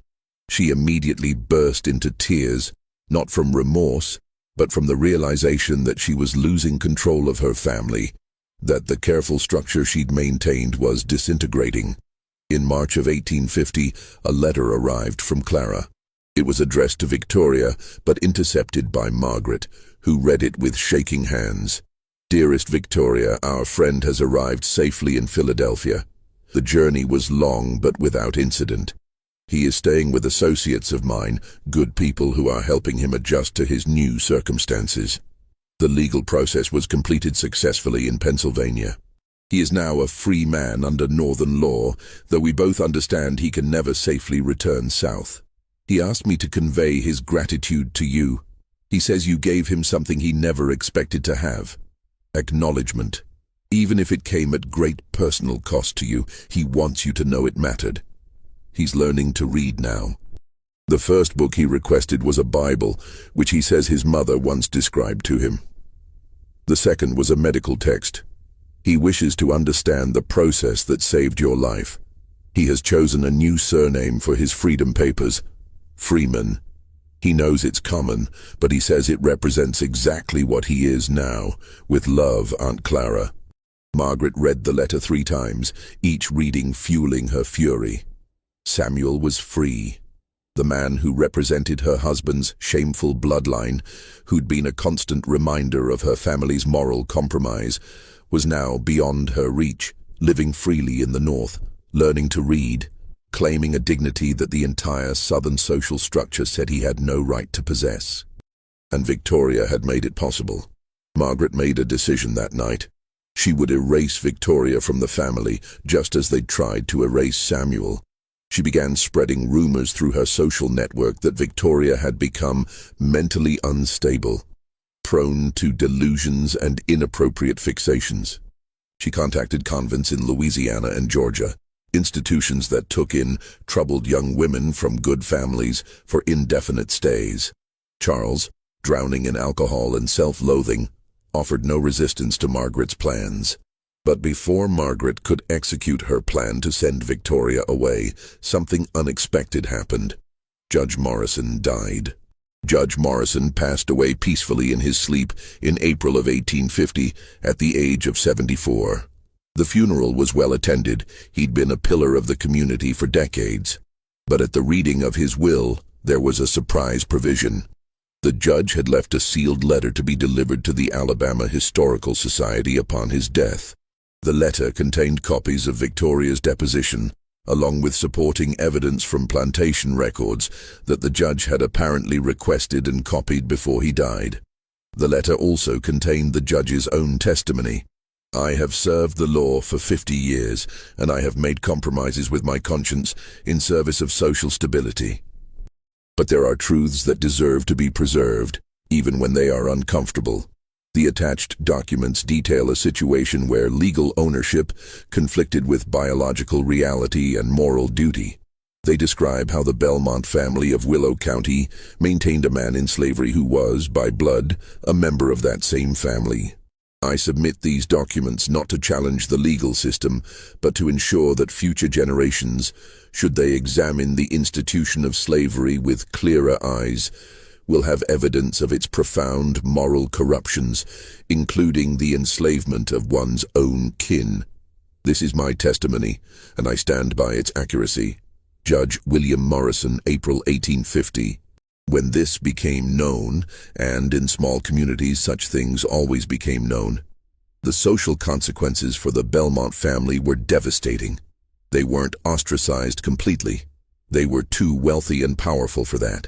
She immediately burst into tears, not from remorse, but from the realization that she was losing control of her family, that the careful structure she'd maintained was disintegrating. In March of 1850, a letter arrived from Clara. It was addressed to Victoria, but intercepted by Margaret, who read it with shaking hands. "Dearest Victoria, our friend has arrived safely in Philadelphia. The journey was long but without incident. He is staying with associates of mine, good people who are helping him adjust to his new circumstances. The legal process was completed successfully in Pennsylvania. He is now a free man under Northern law, though we both understand he can never safely return south. He asked me to convey his gratitude to you. He says you gave him something he never expected to have. Acknowledgement. Even if it came at great personal cost to you, he wants you to know it mattered. He's learning to read now. The first book he requested was a Bible, which he says his mother once described to him. The second was a medical text. He wishes to understand the process that saved your life. He has chosen a new surname for his freedom papers, Freeman. He knows it's common, but he says it represents exactly what he is now. With love, Aunt Clara." Margaret read the letter 3 times, each reading fueling her fury. Samuel was free. The man who represented her husband's shameful bloodline, who'd been a constant reminder of her family's moral compromise, was now beyond her reach, living freely in the North, learning to read, claiming a dignity that the entire Southern social structure said he had no right to possess. And Victoria had made it possible. Margaret made a decision that night. She would erase Victoria from the family, just as they'd tried to erase Samuel. She began spreading rumors through her social network that Victoria had become mentally unstable, prone to delusions and inappropriate fixations. She contacted convents in Louisiana and Georgia, institutions that took in troubled young women from good families for indefinite stays. Charles, drowning in alcohol and self-loathing, offered no resistance to Margaret's plans. But before Margaret could execute her plan to send Victoria away, something unexpected happened. Judge Morrison died. Judge Morrison passed away peacefully in his sleep in April of 1850 at the age of 74. The funeral was well attended. He'd been a pillar of the community for decades. But at the reading of his will, there was a surprise provision. The judge had left a sealed letter to be delivered to the Alabama Historical Society upon his death. The letter contained copies of Victoria's deposition, along with supporting evidence from plantation records that the judge had apparently requested and copied before he died. The letter also contained the judge's own testimony. "I have served the law for 50 years, and I have made compromises with my conscience in service of social stability. But there are truths that deserve to be preserved, even when they are uncomfortable." The attached documents detail a situation where legal ownership conflicted with biological reality and moral duty. They describe how the Belmont family of Willow County maintained a man in slavery who was, by blood, a member of that same family. I submit these documents not to challenge the legal system, but to ensure that future generations, should they examine the institution of slavery with clearer eyes, will have evidence of its profound moral corruptions, including the enslavement of one's own kin. This is my testimony, and I stand by its accuracy. Judge William Morrison, April 1850. When this became known, and in small communities such things always became known, the social consequences for the Belmont family were devastating. They weren't ostracized completely. They were too wealthy and powerful for that.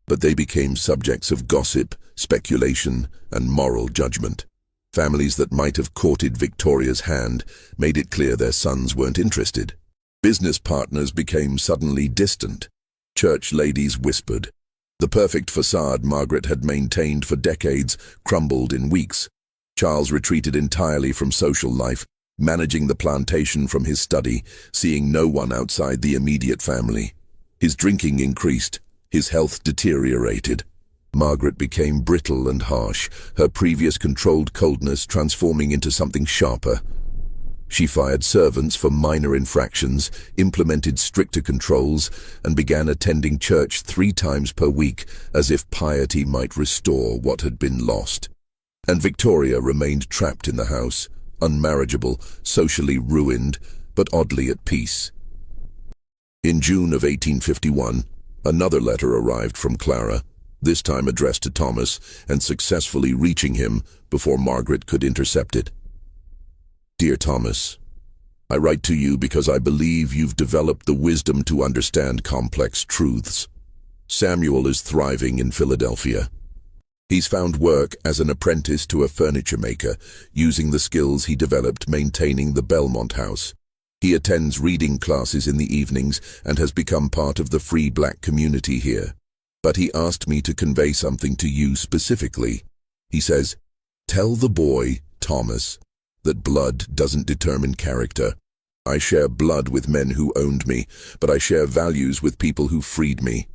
But they became subjects of gossip, speculation, and moral judgment. Families that might have courted Victoria's hand made it clear their sons weren't interested. Business partners became suddenly distant. Church ladies whispered. The perfect facade Margaret had maintained for decades crumbled in weeks. Charles retreated entirely from social life, managing the plantation from his study, seeing no one outside the immediate family. His drinking increased, his health deteriorated. Margaret became brittle and harsh, her previous controlled coldness transforming into something sharper. She fired servants for minor infractions, implemented stricter controls, and began attending church 3 times per week, as if piety might restore what had been lost. And Victoria remained trapped in the house, unmarriageable, socially ruined, but oddly at peace. In June of 1851, another letter arrived from Clara, this time addressed to Thomas, and successfully reaching him before Margaret could intercept it. Dear Thomas, I write to you because I believe you've developed the wisdom to understand complex truths. Samuel is thriving in Philadelphia. He's found work as an apprentice to a furniture maker, using the skills he developed maintaining the Belmont house. He attends reading classes in the evenings and has become part of the free black community here. But he asked me to convey something to you specifically. He says, "Tell the boy, Thomas, that blood doesn't determine character. I share blood with men who owned me, but I share values with people who freed me.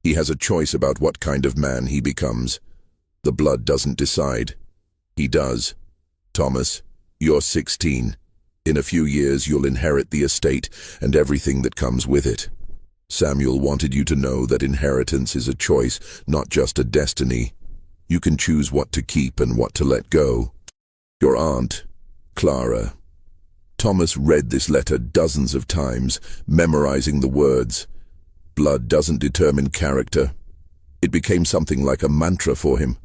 He has a choice about what kind of man he becomes. The blood doesn't decide. He does. Thomas, you're 16. In a few years you'll inherit the estate and everything that comes with it. Samuel wanted you to know that inheritance is a choice, not just a destiny. You can choose what to keep and what to let go. Your aunt, Clara." Thomas read this letter dozens of times, memorizing the words. Blood doesn't determine character. It became something like a mantra for him.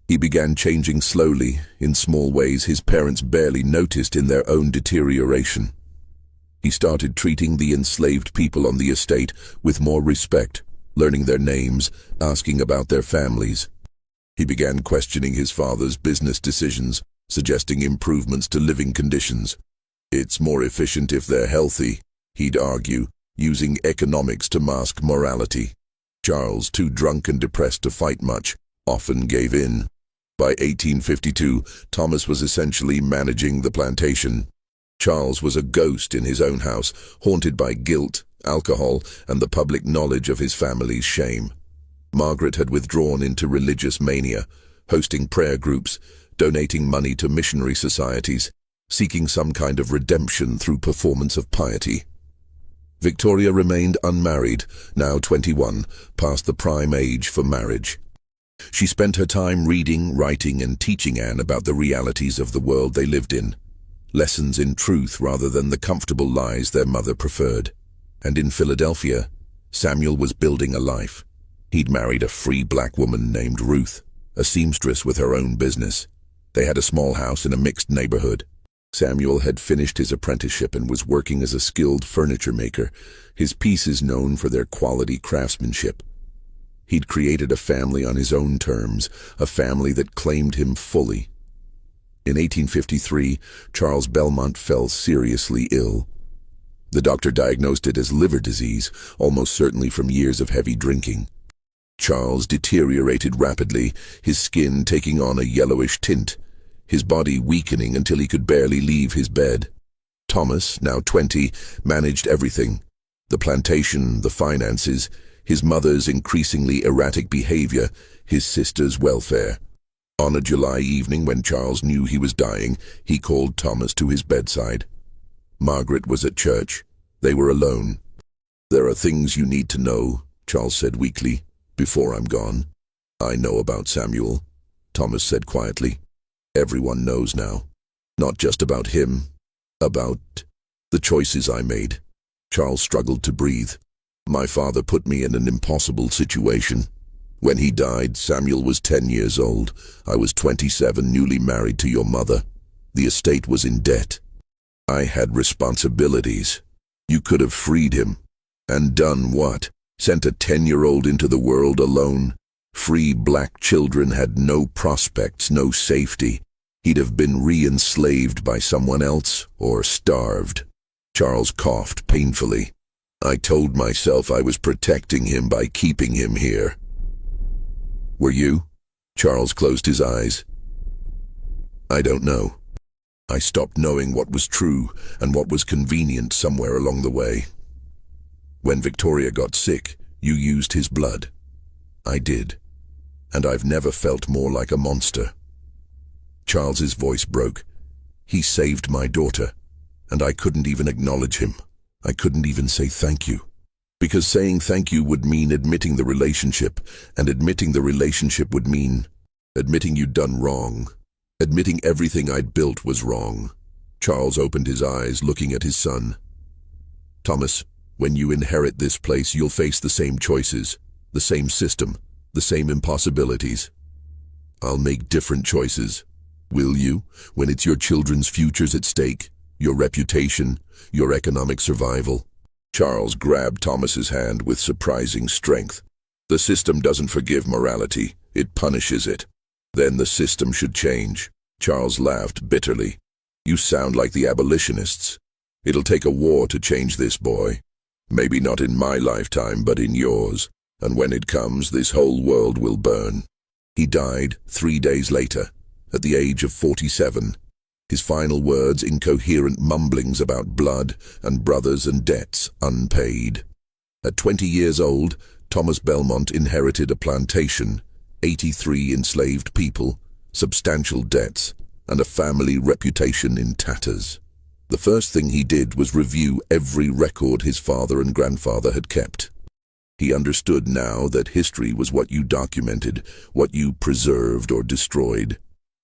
He began changing slowly, in small ways his parents barely noticed in their own deterioration. He started treating the enslaved people on the estate with more respect, learning their names, asking about their families. He began questioning his father's business decisions, suggesting improvements to living conditions. It's more efficient if they're healthy, he'd argue, using economics to mask morality. Charles, too drunk and depressed to fight much, often gave in. By 1852, Thomas was essentially managing the plantation. Charles was a ghost in his own house, haunted by guilt, alcohol, and the public knowledge of his family's shame. Margaret had withdrawn into religious mania, hosting prayer groups, donating money to missionary societies, seeking some kind of redemption through performance of piety. Victoria remained unmarried, now 21, past the prime age for marriage. She spent her time reading, writing, and teaching Anne about the realities of the world they lived in. Lessons in truth rather than the comfortable lies their mother preferred. And in Philadelphia, Samuel was building a life. He'd married a free black woman named Ruth, a seamstress with her own business. They had a small house in a mixed neighborhood. Samuel had finished his apprenticeship and was working as a skilled furniture maker, his pieces known for their quality craftsmanship. He'd created a family on his own terms, a family that claimed him fully. In 1853, Charles Belmont fell seriously ill. The doctor diagnosed it as liver disease, almost certainly from years of heavy drinking. Charles deteriorated rapidly, his skin taking on a yellowish tint, his body weakening until he could barely leave his bed. Thomas, now 20, managed everything: the plantation, the finances, his mother's increasingly erratic behavior, his sister's welfare. On a July evening when Charles knew he was dying, he called Thomas to his bedside. Margaret was at church. They were alone. "There are things you need to know," Charles said weakly, "before I'm gone." "I know about Samuel," Thomas said quietly. "Everyone knows now. Not just about him, about the choices I made." Charles struggled to breathe. "My father put me in an impossible situation. When he died, Samuel was 10 years old. I was 27, newly married to your mother. The estate was in debt. I had responsibilities. You could have freed him. And done what? Sent a 10-year-old into the world alone? Free black children had no prospects, no safety. He'd have been re-enslaved by someone else, or starved." Charles coughed painfully. "I told myself I was protecting him by keeping him here." "Were you?" Charles closed his eyes. "I don't know. I stopped knowing what was true and what was convenient somewhere along the way." When Victoria got sick, you used his blood. I did. And I've never felt more like a monster. Charles's voice broke. He saved my daughter, and I couldn't even acknowledge him. I couldn't even say thank you. Because saying thank you would mean admitting the relationship, and admitting the relationship would mean admitting you'd done wrong, admitting everything I'd built was wrong. Charles opened his eyes, looking at his son. Thomas, when you inherit this place, you'll face the same choices, the same system, the same impossibilities. I'll make different choices. Will you, when it's your children's futures at stake, your reputation, your economic survival? Charles grabbed Thomas's hand with surprising strength. The system doesn't forgive morality, it punishes it. Then the system should change. Charles laughed bitterly. You sound like the abolitionists. It'll take a war to change this, boy. Maybe not in my lifetime, but in yours. And when it comes, this whole world will burn. He died 3 days later, at the age of 47. His final words incoherent mumblings about blood and brothers and debts unpaid. At 20 years old, Thomas Belmont inherited a plantation, 83 enslaved people, substantial debts, and a family reputation in tatters. The first thing he did was review every record his father and grandfather had kept. He understood now that history was what you documented, what you preserved or destroyed.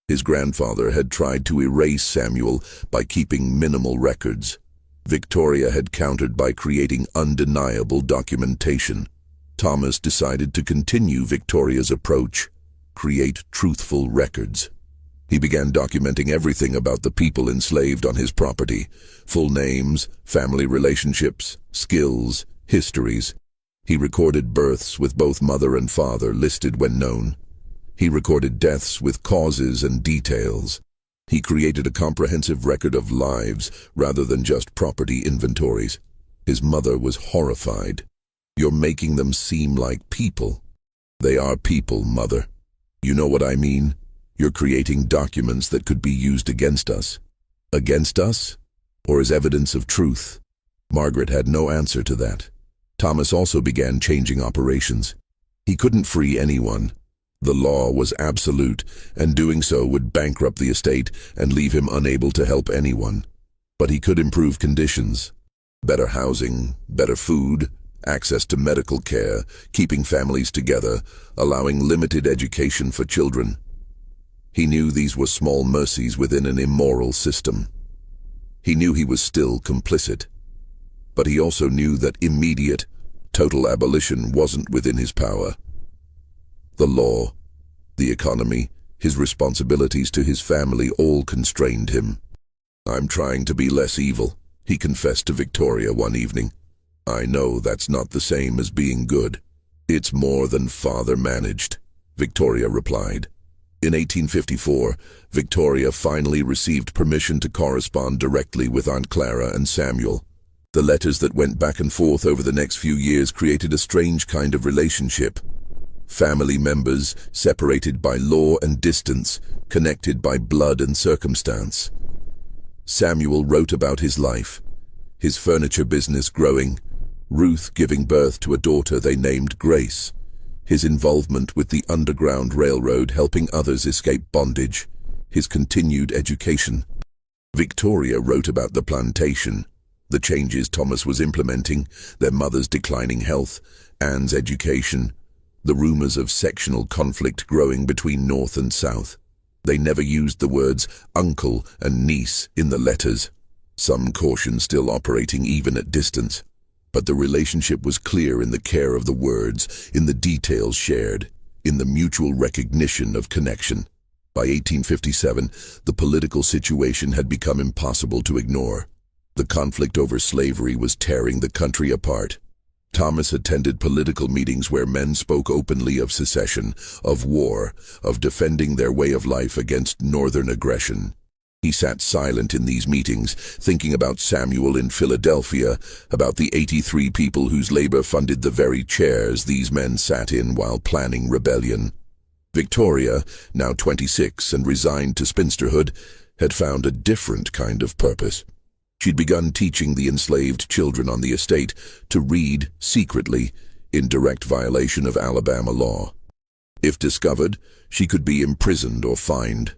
His grandfather had tried to erase Samuel by keeping minimal records. Victoria had countered by creating undeniable documentation. Thomas decided to continue Victoria's approach, create truthful records. He began documenting everything about the people enslaved on his property, full names, family relationships, skills, histories. He recorded births with both mother and father listed when known. He recorded deaths with causes and details. He created a comprehensive record of lives rather than just property inventories. His mother was horrified. You're making them seem like people. They are people, Mother. You know what I mean? You're creating documents that could be used against us. Against us? Or as evidence of truth? Margaret had no answer to that. Thomas also began changing operations. He couldn't free anyone. The law was absolute, and doing so would bankrupt the estate and leave him unable to help anyone. But he could improve conditions. Better housing, better food, access to medical care, keeping families together, allowing limited education for children. He knew these were small mercies within an immoral system. He knew he was still complicit. But he also knew that immediate, total abolition wasn't within his power. The law, the economy, his responsibilities to his family all constrained him. I'm trying to be less evil, he confessed to Victoria one evening. I know that's not the same as being good. It's more than Father managed, Victoria replied. In 1854, Victoria finally received permission to correspond directly with Aunt Clara and Samuel. The letters that went back and forth over the next few years created a strange kind of relationship. Family members, separated by law and distance, connected by blood and circumstance. Samuel wrote about his life, his furniture business growing, Ruth giving birth to a daughter they named Grace, his involvement with the Underground Railroad helping others escape bondage, his continued education. Victoria wrote about the plantation, the changes Thomas was implementing, their mother's declining health, Anne's education, the rumors of sectional conflict growing between North and South. They never used the words uncle and niece in the letters, some caution still operating even at distance. But the relationship was clear in the care of the words, in the details shared, in the mutual recognition of connection. By 1857, the political situation had become impossible to ignore. The conflict over slavery was tearing the country apart. Thomas attended political meetings where men spoke openly of secession, of war, of defending their way of life against Northern aggression. He sat silent in these meetings, thinking about Samuel in Philadelphia, about the 83 people whose labor funded the very chairs these men sat in while planning rebellion. Victoria, now 26 and resigned to spinsterhood, had found a different kind of purpose. She'd begun teaching the enslaved children on the estate to read secretly, in direct violation of Alabama law. If discovered, she could be imprisoned or fined.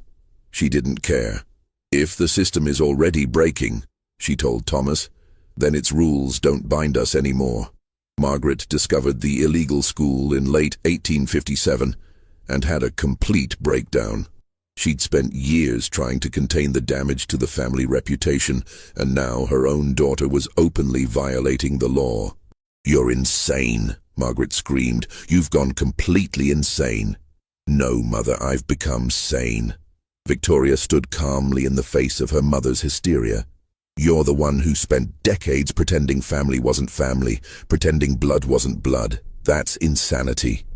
She didn't care. If the system is already breaking, she told Thomas, then its rules don't bind us anymore. Margaret discovered the illegal school in late 1857 and had a complete breakdown. She'd spent years trying to contain the damage to the family reputation, and now her own daughter was openly violating the law. "You're insane," Margaret screamed. "You've gone completely insane." "No, Mother, I've become sane." Victoria stood calmly in the face of her mother's hysteria. "You're the one who spent decades pretending family wasn't family, pretending blood wasn't blood. That's insanity."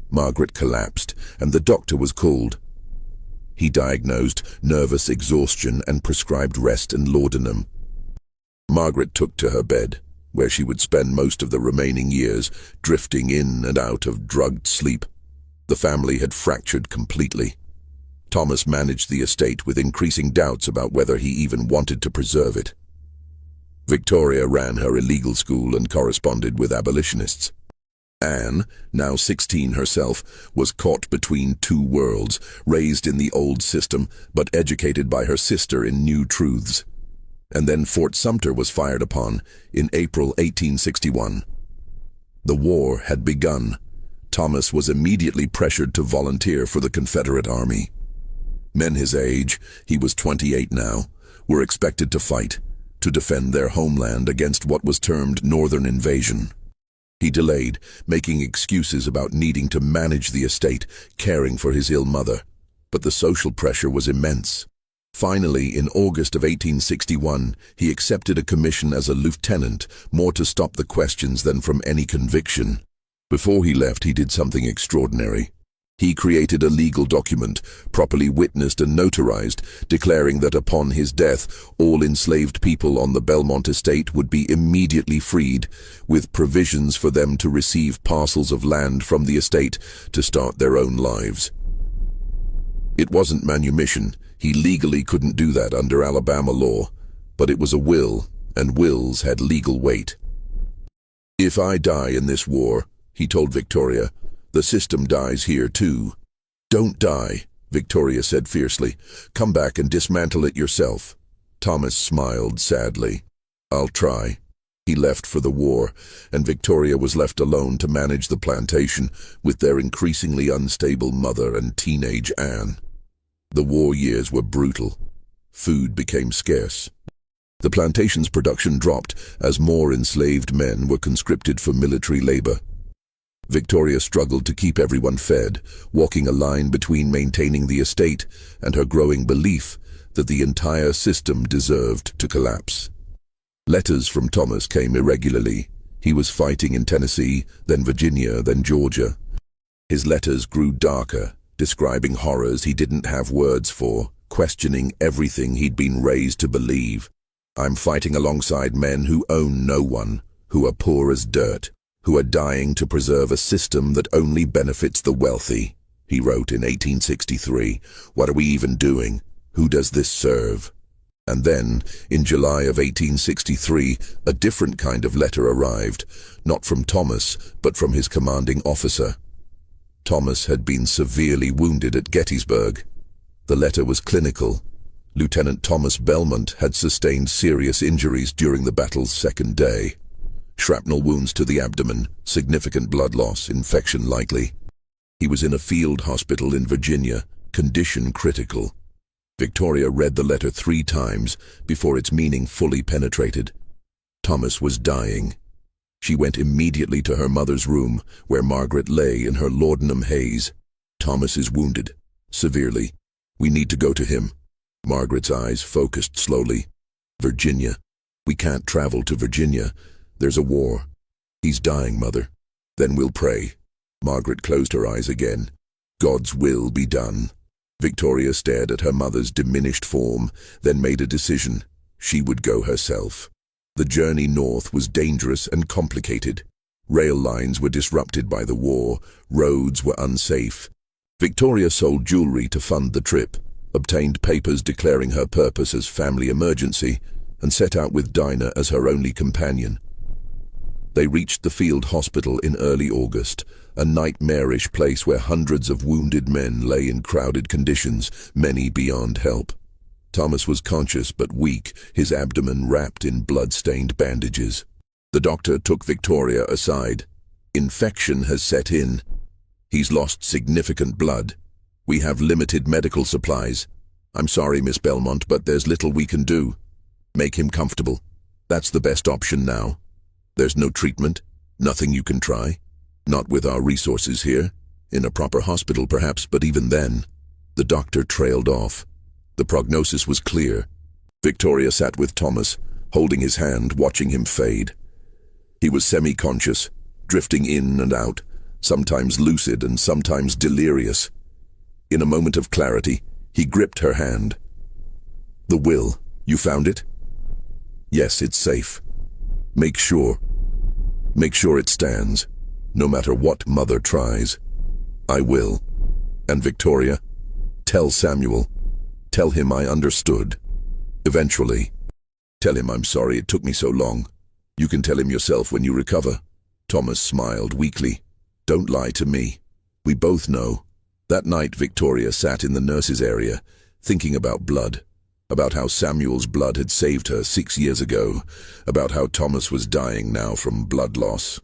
Margaret collapsed, and the doctor was called. He diagnosed nervous exhaustion and prescribed rest and laudanum. Margaret took to her bed, where she would spend most of the remaining years, drifting in and out of drugged sleep. The family had fractured completely. Thomas managed the estate with increasing doubts about whether he even wanted to preserve it. Victoria ran her illegal school and corresponded with abolitionists. Anne, now 16 herself, was caught between two worlds, raised in the old system, but educated by her sister in new truths. And then Fort Sumter was fired upon in April 1861. The war had begun. Thomas was immediately pressured to volunteer for the Confederate Army. Men his age, he was 28 now, were expected to fight, to defend their homeland against what was termed Northern invasion. He delayed, making excuses about needing to manage the estate, caring for his ill mother. But the social pressure was immense. Finally, in August of 1861, he accepted a commission as a lieutenant, more to stop the questions than from any conviction. Before he left, he did something extraordinary. He created a legal document, properly witnessed and notarized, declaring that upon his death, all enslaved people on the Belmont estate would be immediately freed, with provisions for them to receive parcels of land from the estate to start their own lives. It wasn't manumission. He legally couldn't do that under Alabama law, but it was a will, and wills had legal weight. "If I die in this war," he told Victoria, "the system dies here too." "Don't die," Victoria said fiercely. "Come back and dismantle it yourself." Thomas smiled sadly. "I'll try." He left for the war, and Victoria was left alone to manage the plantation with their increasingly unstable mother and teenage Anne. The war years were brutal. Food became scarce. The plantation's production dropped as more enslaved men were conscripted for military labor. Victoria struggled to keep everyone fed, walking a line between maintaining the estate and her growing belief that the entire system deserved to collapse. Letters from Thomas came irregularly. He was fighting in Tennessee, then Virginia, then Georgia. His letters grew darker, describing horrors he didn't have words for, questioning everything he'd been raised to believe. "I'm fighting alongside men who own no one, who are poor as dirt, who are dying to preserve a system that only benefits the wealthy," he wrote in 1863. "What are we even doing? Who does this serve?" And then, in July of 1863, a different kind of letter arrived, not from Thomas, but from his commanding officer. Thomas had been severely wounded at Gettysburg. The letter was clinical. Lieutenant Thomas Belmont had sustained serious injuries during the battle's second day. Shrapnel wounds to the abdomen, significant blood loss, infection likely. He was in a field hospital in Virginia, condition critical. Victoria read the letter 3 times before its meaning fully penetrated. Thomas was dying. She went immediately to her mother's room, where Margaret lay in her laudanum haze. "Thomas is wounded, severely. We need to go to him." Margaret's eyes focused slowly. "Virginia. We can't travel to Virginia. There's a war. He's dying, Mother. Then we'll pray." Margaret closed her eyes again. "God's will be done." Victoria stared at her mother's diminished form, then made a decision. She would go herself. The journey north was dangerous and complicated. Rail lines were disrupted by the war. Roads were unsafe. Victoria sold jewelry to fund the trip, obtained papers declaring her purpose as family emergency, and set out with Dinah as her only companion. They reached the field hospital in early August, a nightmarish place where hundreds of wounded men lay in crowded conditions, many beyond help. Thomas was conscious but weak, his abdomen wrapped in blood-stained bandages. The doctor took Victoria aside. "Infection has set in. He's lost significant blood. We have limited medical supplies. I'm sorry, Miss Belmont, but there's little we can do. Make him comfortable. That's the best option now. There's no treatment, nothing you can try. Not with our resources here. In a proper hospital, perhaps, but even then." The doctor trailed off. The prognosis was clear. Victoria sat with Thomas, holding his hand, watching him fade. He was semi-conscious, drifting in and out, sometimes lucid and sometimes delirious. In a moment of clarity, he gripped her hand. "The will, you found it?" "Yes, it's safe. Make sure it stands, no matter what Mother tries." "I will. And Victoria, tell Samuel. Tell him I understood. Eventually. Tell him I'm sorry it took me so long. You can tell him yourself when you recover." Thomas smiled weakly. "Don't lie to me. We both know." That night Victoria sat in the nurse's area, thinking about blood, about how Samuel's blood had saved her 6 years ago, about how Thomas was dying now from blood loss,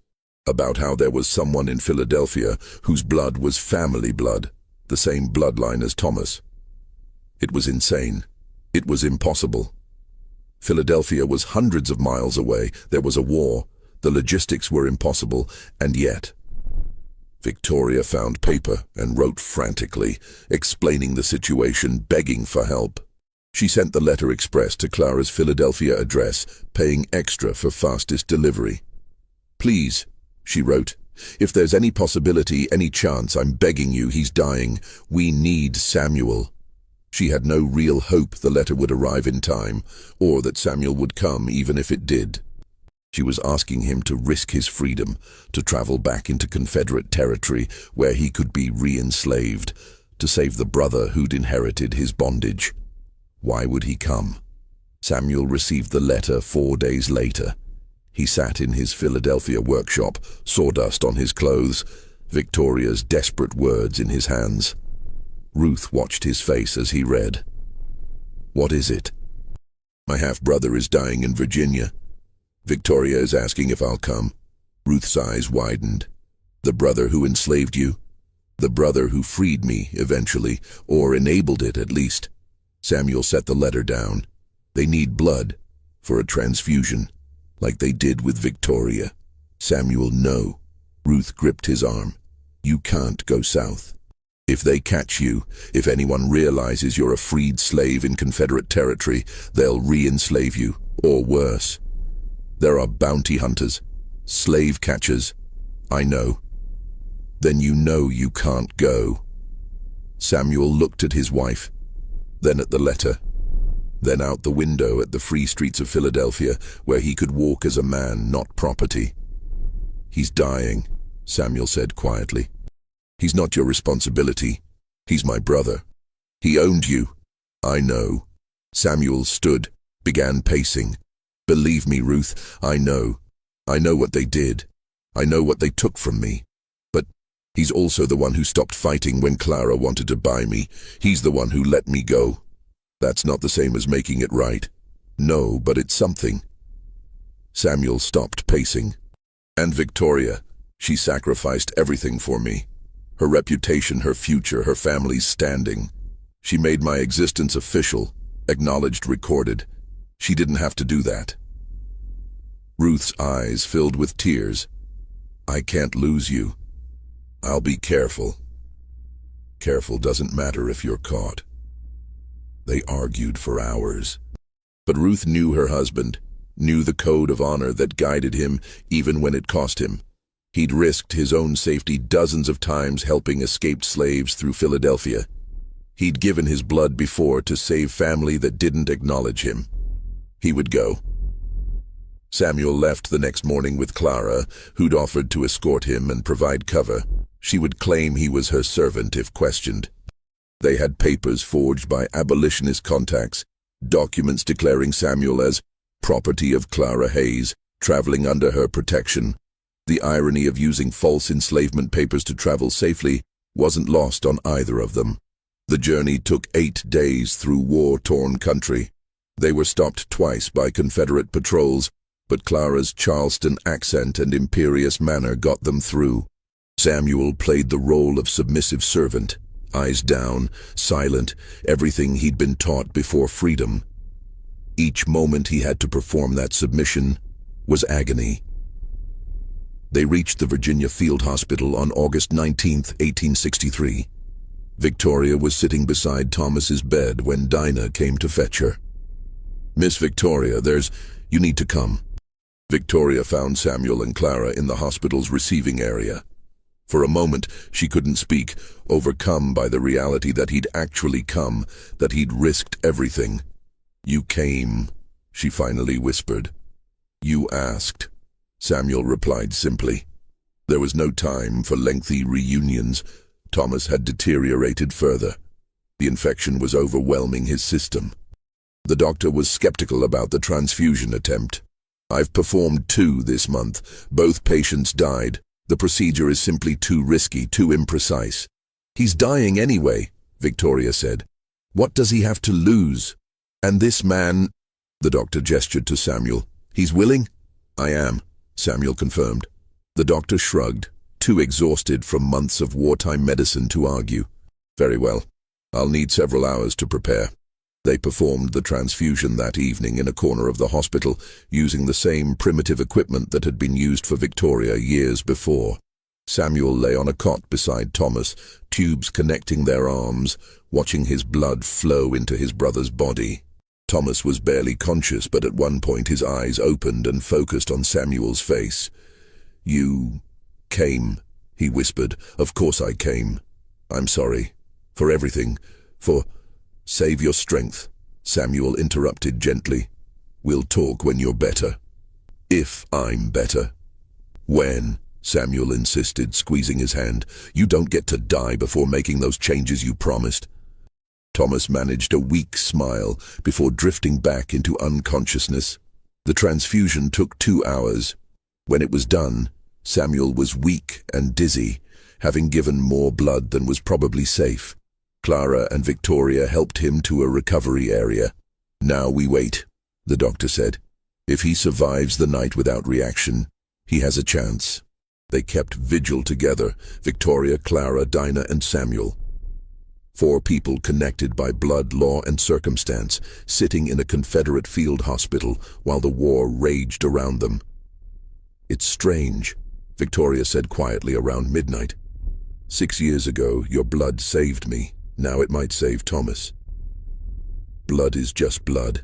about how there was someone in Philadelphia whose blood was family blood, the same bloodline as Thomas. It was insane. It was impossible. Philadelphia was hundreds of miles away. There was a war. The logistics were impossible, and yet Victoria found paper and wrote frantically, explaining the situation, begging for help. She sent the letter express to Clara's Philadelphia address, paying extra for fastest delivery. "Please," she wrote, "if there's any possibility, any chance, I'm begging you, he's dying. We need Samuel." She had no real hope the letter would arrive in time, or that Samuel would come even if it did. She was asking him to risk his freedom, to travel back into Confederate territory where he could be re-enslaved, to save the brother who'd inherited his bondage. Why would he come? Samuel received the letter 4 days later. He sat in his Philadelphia workshop, sawdust on his clothes, Victoria's desperate words in his hands. Ruth watched his face as he read. "What is it?" "My half-brother is dying in Virginia. Victoria is asking if I'll come." Ruth's eyes widened. "The brother who enslaved you? The brother who freed me, eventually, or enabled it at least." Samuel set the letter down. "They need blood, for a transfusion, like they did with Victoria." "Samuel, no." Ruth gripped his arm. "You can't go south. If they catch you, if anyone realizes you're a freed slave in Confederate territory, they'll re-enslave you, or worse. There are bounty hunters, slave catchers. I know." "Then you know you can't go." Samuel looked at his wife, then at the letter, then out the window at the free streets of Philadelphia, where he could walk as a man, not property. "He's dying," Samuel said quietly. "He's not your responsibility. He's my brother. He owned you." "I know." Samuel stood, began pacing. "Believe me, Ruth, I know. I know what they did. I know what they took from me. But he's also the one who stopped fighting when Clara wanted to buy me. He's the one who let me go. That's not the same as making it right." "No, but it's something." Samuel stopped pacing. "And Victoria, she sacrificed everything for me. Her reputation, her future, her family's standing. She made my existence official, acknowledged, recorded. She didn't have to do that." Ruth's eyes filled with tears. "I can't lose you. I'll be careful." "Careful doesn't matter if you're caught." They argued for hours. But Ruth knew her husband, knew the code of honor that guided him even when it cost him. He'd risked his own safety dozens of times helping escaped slaves through Philadelphia. He'd given his blood before to save family that didn't acknowledge him. He would go. Samuel left the next morning with Clara, who'd offered to escort him and provide cover. She would claim he was her servant if questioned. They had papers forged by abolitionist contacts, documents declaring Samuel as property of Clara Hayes, traveling under her protection. The irony of using false enslavement papers to travel safely wasn't lost on either of them. The journey took 8 days through war-torn country. They were stopped twice by Confederate patrols, but Clara's Charleston accent and imperious manner got them through. Samuel played the role of submissive servant, eyes down, silent, everything he'd been taught before freedom. Each moment he had to perform that submission was agony. They reached the Virginia Field Hospital on August 19, 1863. Victoria was sitting beside Thomas's bed when Dinah came to fetch her. "Miss Victoria, you need to come." Victoria found Samuel and Clara in the hospital's receiving area. For a moment, she couldn't speak, overcome by the reality that he'd actually come, that he'd risked everything. "You came," she finally whispered. "You asked," Samuel replied simply. There was no time for lengthy reunions. Thomas had deteriorated further. The infection was overwhelming his system. The doctor was skeptical about the transfusion attempt. "I've performed 2 this month. Both patients died. The procedure is simply too risky, too imprecise." "He's dying anyway," Victoria said. "What does he have to lose? And this man—" The doctor gestured to Samuel. "He's willing?" "I am," Samuel confirmed. The doctor shrugged, too exhausted from months of wartime medicine to argue. "Very well. I'll need several hours to prepare." They performed the transfusion that evening in a corner of the hospital, using the same primitive equipment that had been used for Victoria years before. Samuel lay on a cot beside Thomas, tubes connecting their arms, watching his blood flow into his brother's body. Thomas was barely conscious, but at one point his eyes opened and focused on Samuel's face. "You came," he whispered. "Of course I came. I'm sorry. For everything. For—" "Save your strength," Samuel interrupted gently. "We'll talk when you're better." "If I'm better." "When?" Samuel insisted, squeezing his hand. "You don't get to die before making those changes you promised." Thomas managed a weak smile before drifting back into unconsciousness. The transfusion took 2 hours. When it was done, Samuel was weak and dizzy, having given more blood than was probably safe. Clara and Victoria helped him to a recovery area. "Now we wait," the doctor said. "If he survives the night without reaction, he has a chance." They kept vigil together, Victoria, Clara, Dinah, and Samuel. 4 people connected by blood, law, and circumstance, sitting in a Confederate field hospital while the war raged around them. "It's strange," Victoria said quietly around midnight. "6 years ago, your blood saved me. Now it might save Thomas." "Blood is just blood,"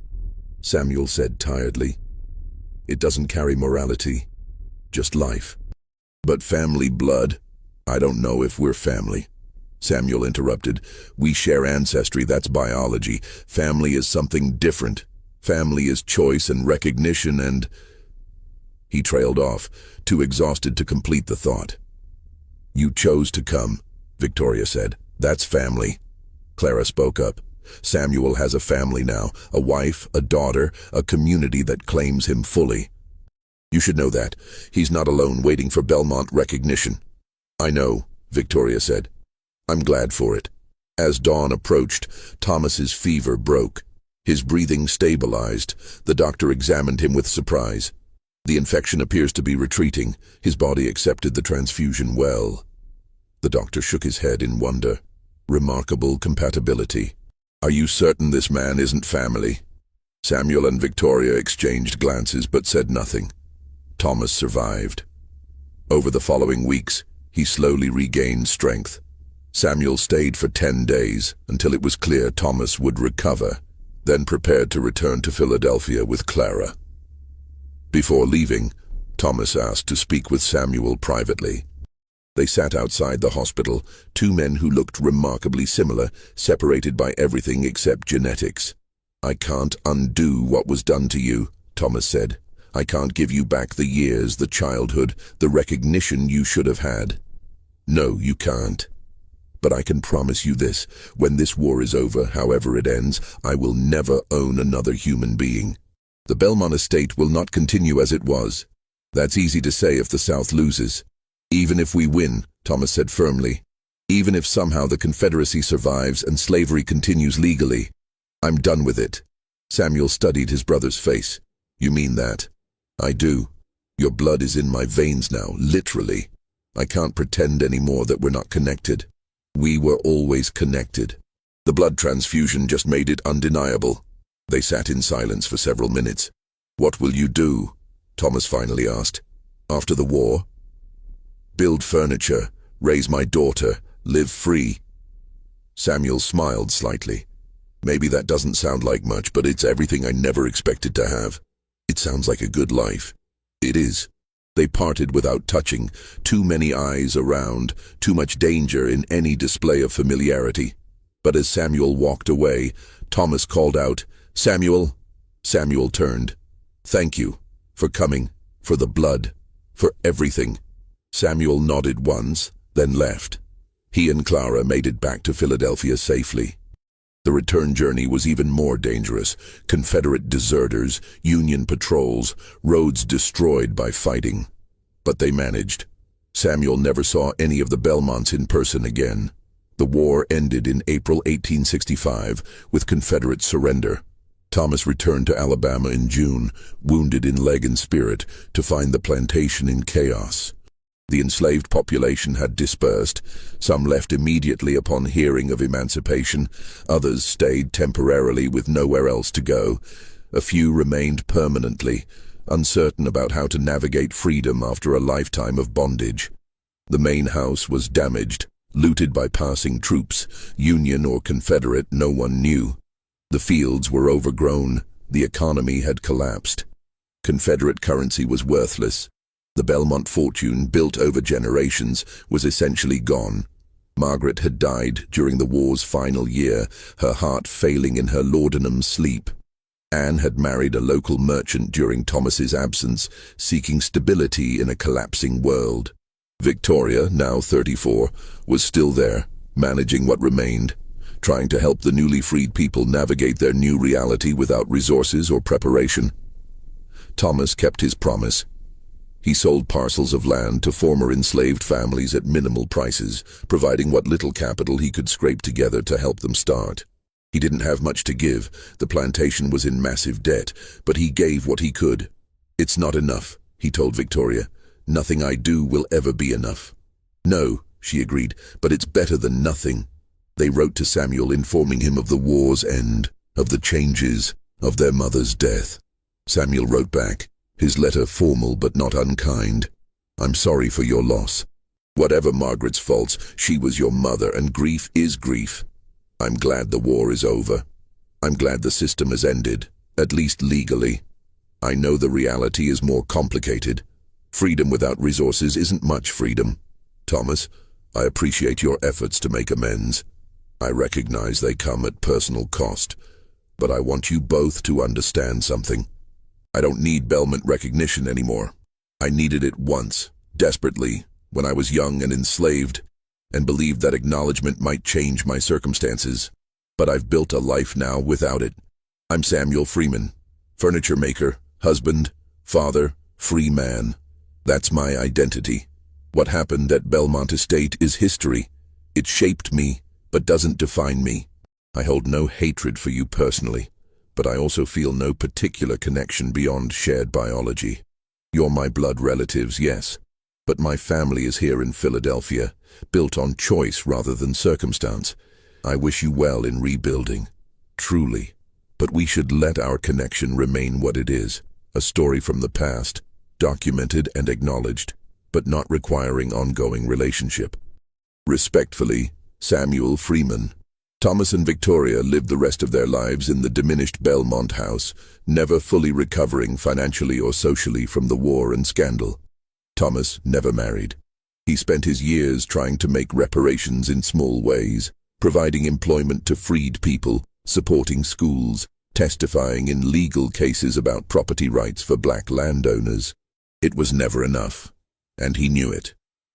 Samuel said tiredly. "It doesn't carry morality, just life." "But family blood? I don't know if we're family," Samuel interrupted. "We share ancestry, that's biology. Family is something different. Family is choice and recognition and—" He trailed off, too exhausted to complete the thought. "You chose to come," Victoria said. "That's family." Clara spoke up. "Samuel has a family now, a wife, a daughter, a community that claims him fully. You should know that. He's not alone waiting for Belmont recognition." "I know," Victoria said. "I'm glad for it." As dawn approached, Thomas's fever broke. His breathing stabilized. The doctor examined him with surprise. "The infection appears to be retreating. His body accepted the transfusion well." The doctor shook his head in wonder. "Remarkable compatibility. Are you certain this man isn't family?" Samuel and Victoria exchanged glances but said nothing. Thomas survived. Over the following weeks, he slowly regained strength. Samuel stayed for 10 days until it was clear Thomas would recover, then prepared to return to Philadelphia with Clara. Before leaving, Thomas asked to speak with Samuel privately. They sat outside the hospital, 2 men who looked remarkably similar, separated by everything except genetics. "I can't undo what was done to you," Thomas said. "I can't give you back the years, the childhood, the recognition you should have had. No, you can't. But I can promise you this, when this war is over, however it ends, I will never own another human being." The Belmont estate will not continue as it was. That's easy to say if the South loses. Even if we win, Thomas said firmly. Even if somehow the Confederacy survives and slavery continues legally. I'm done with it. Samuel studied his brother's face. You mean that? I do. Your blood is in my veins now, literally. I can't pretend anymore that we're not connected. We were always connected. The blood transfusion just made it undeniable. They sat in silence for several minutes. What will you do? Thomas finally asked. After the war? Build furniture, raise my daughter, live free. Samuel smiled slightly. Maybe that doesn't sound like much, but it's everything I never expected to have. It sounds like a good life. It is. They parted without touching, too many eyes around, too much danger in any display of familiarity. But as Samuel walked away, Thomas called out, "Samuel!" Samuel turned. "Thank you. For coming. For the blood. For everything." Samuel nodded once, then left. He and Clara made it back to Philadelphia safely. The return journey was even more dangerous. Confederate deserters, Union patrols, roads destroyed by fighting. But they managed. Samuel never saw any of the Belmonts in person again. The war ended in April 1865 with Confederate surrender. Thomas returned to Alabama in June, wounded in leg and spirit, to find the plantation in chaos. The enslaved population had dispersed. Some left immediately upon hearing of emancipation. Others stayed temporarily with nowhere else to go. A few remained permanently, uncertain about how to navigate freedom after a lifetime of bondage. The main house was damaged, looted by passing troops, Union or Confederate, no one knew. The fields were overgrown. The economy had collapsed. Confederate currency was worthless. The Belmont fortune, built over generations, was essentially gone. Margaret had died during the war's final year, her heart failing in her laudanum sleep. Anne had married a local merchant during Thomas's absence, seeking stability in a collapsing world. Victoria, now 34, was still there, managing what remained, trying to help the newly freed people navigate their new reality without resources or preparation. Thomas kept his promise. He sold parcels of land to former enslaved families at minimal prices, providing what little capital he could scrape together to help them start. He didn't have much to give. The plantation was in massive debt, but he gave what he could. "It's not enough," he told Victoria. "Nothing I do will ever be enough." "No," she agreed, "but it's better than nothing." They wrote to Samuel informing him of the war's end, of the changes, of their mother's death. Samuel wrote back, his letter formal but not unkind. "I'm sorry for your loss. Whatever Margaret's faults, she was your mother, and grief is grief. I'm glad the war is over. I'm glad the system has ended, at least legally. I know the reality is more complicated. Freedom without resources isn't much freedom. Thomas, I appreciate your efforts to make amends. I recognize they come at personal cost, but I want you both to understand something. I don't need Belmont recognition anymore. I needed it once, desperately, when I was young and enslaved, and believed that acknowledgement might change my circumstances. But I've built a life now without it. I'm Samuel Freeman, furniture maker, husband, father, free man. That's my identity. What happened at Belmont Estate is history. It shaped me, but doesn't define me. I hold no hatred for you personally, but I also feel no particular connection beyond shared biology. You're my blood relatives, yes, but my family is here in Philadelphia, built on choice rather than circumstance. I wish you well in rebuilding, truly, but we should let our connection remain what it is, a story from the past, documented and acknowledged, but not requiring ongoing relationship. Respectfully, Samuel Freeman. Thomas and Victoria lived the rest of their lives in the diminished Belmont house, never fully recovering financially or socially from the war and scandal. Thomas never married. He spent his years trying to make reparations in small ways, providing employment to freed people, supporting schools, testifying in legal cases about property rights for black landowners. It was never enough, and he knew it.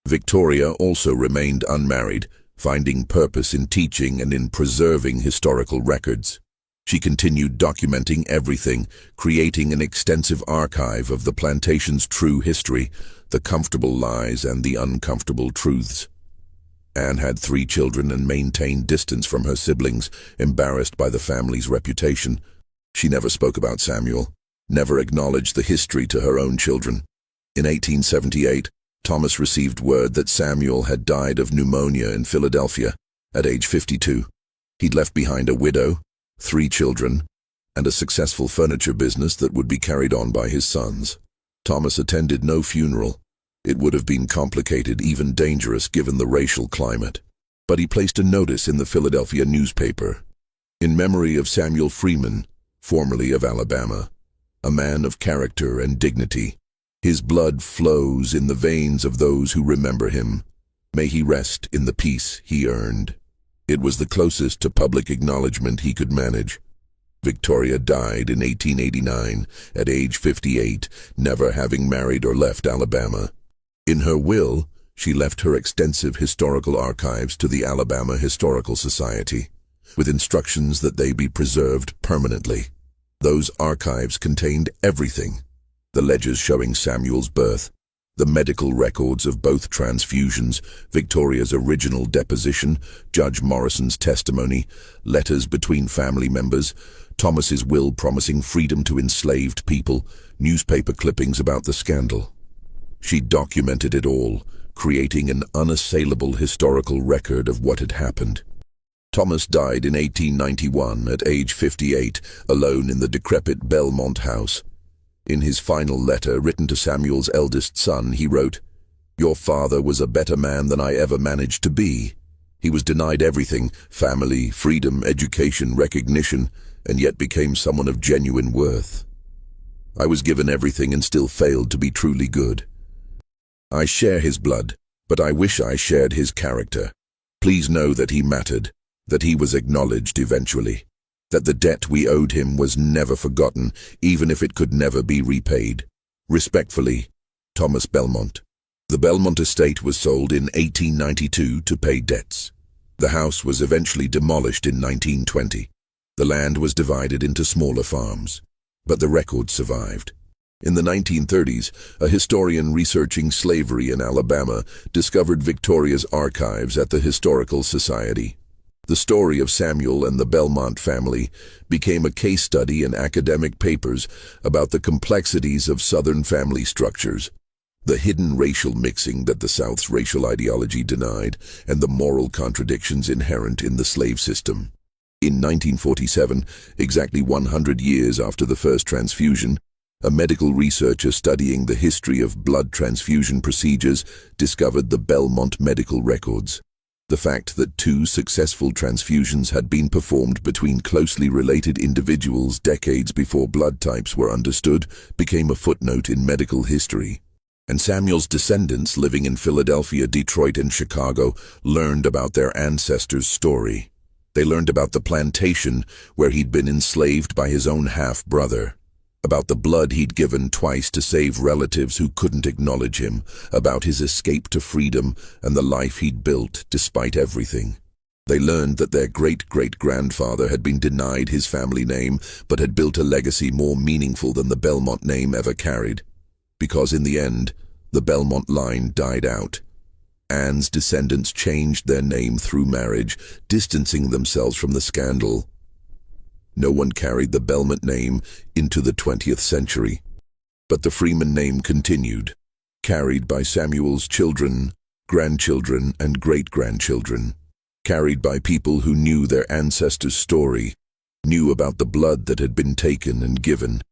Victoria also remained unmarried, finding purpose in teaching and in preserving historical records. She continued documenting everything, creating an extensive archive of the plantation's true history, the comfortable lies and the uncomfortable truths. Anne had 3 children and maintained distance from her siblings, embarrassed by the family's reputation. She never spoke about Samuel, never acknowledged the history to her own children. In 1878, Thomas received word that Samuel had died of pneumonia in Philadelphia at age 52. He'd left behind a widow, 3 children, and a successful furniture business that would be carried on by his sons. Thomas attended no funeral. It would have been complicated, even dangerous, given the racial climate. But he placed a notice in the Philadelphia newspaper, in memory of Samuel Freeman, formerly of Alabama, a man of character and dignity. His blood flows in the veins of those who remember him. May he rest in the peace he earned. It was the closest to public acknowledgement he could manage. Victoria died in 1889 at age 58, never having married or left Alabama. In her will, she left her extensive historical archives to the Alabama Historical Society, with instructions that they be preserved permanently. Those archives contained everything: the ledgers showing Samuel's birth, the medical records of both transfusions, Victoria's original deposition, Judge Morrison's testimony, letters between family members, Thomas's will promising freedom to enslaved people, newspaper clippings about the scandal. She documented it all, creating an unassailable historical record of what had happened. Thomas died in 1891 at age 58, alone in the decrepit Belmont house. In his final letter, written to Samuel's eldest son, he wrote, "Your father was a better man than I ever managed to be. He was denied everything: family, freedom, education, recognition, and yet became someone of genuine worth. I was given everything and still failed to be truly good. I share his blood, but I wish I shared his character. Please know that he mattered, that he was acknowledged eventually, that the debt we owed him was never forgotten, even if it could never be repaid. Respectfully, Thomas Belmont." The Belmont estate was sold in 1892 to pay debts. The house was eventually demolished in 1920. The land was divided into smaller farms, but the record survived. In the 1930s, a historian researching slavery in Alabama discovered Victoria's archives at the Historical Society. The story of Samuel and the Belmont family became a case study in academic papers about the complexities of Southern family structures, the hidden racial mixing that the South's racial ideology denied, and the moral contradictions inherent in the slave system. In 1947, exactly 100 years after the first transfusion, a medical researcher studying the history of blood transfusion procedures discovered the Belmont medical records. The fact that 2 successful transfusions had been performed between closely related individuals decades before blood types were understood became a footnote in medical history. And Samuel's descendants living in Philadelphia, Detroit, and Chicago learned about their ancestors' story. They learned about the plantation where he'd been enslaved by his own half-brother, about the blood he'd given twice to save relatives who couldn't acknowledge him, about his escape to freedom and the life he'd built despite everything. They learned that their great-great-grandfather had been denied his family name but had built a legacy more meaningful than the Belmont name ever carried. Because in the end, the Belmont line died out. Anne's descendants changed their name through marriage, distancing themselves from the scandal. No one carried the Belmont name into the 20th century. But the Freeman name continued, carried by Samuel's children, grandchildren, and great-grandchildren, carried by people who knew their ancestors' story, knew about the blood that had been taken and given,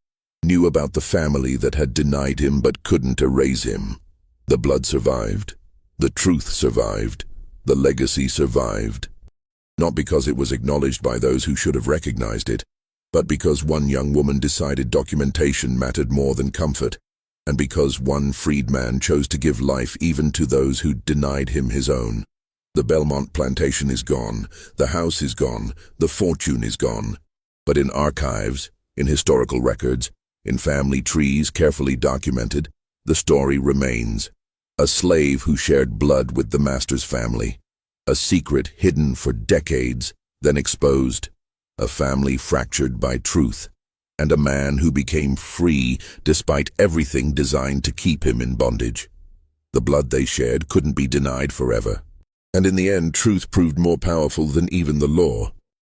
knew about the family that had denied him but couldn't erase him. The blood survived. The truth survived. The legacy survived. Not because it was acknowledged by those who should have recognized it, but because one young woman decided documentation mattered more than comfort, and because one freedman chose to give life even to those who denied him his own. The Belmont plantation is gone, the house is gone, the fortune is gone. But in archives, in historical records, in family trees carefully documented, the story remains. A slave who shared blood with the master's family. A secret hidden for decades, then exposed. a family fractured by truth, and a man who became free despite everything designed to keep him in bondage. The blood they shared couldn't be denied forever, and in the end truth proved more powerful than even the law.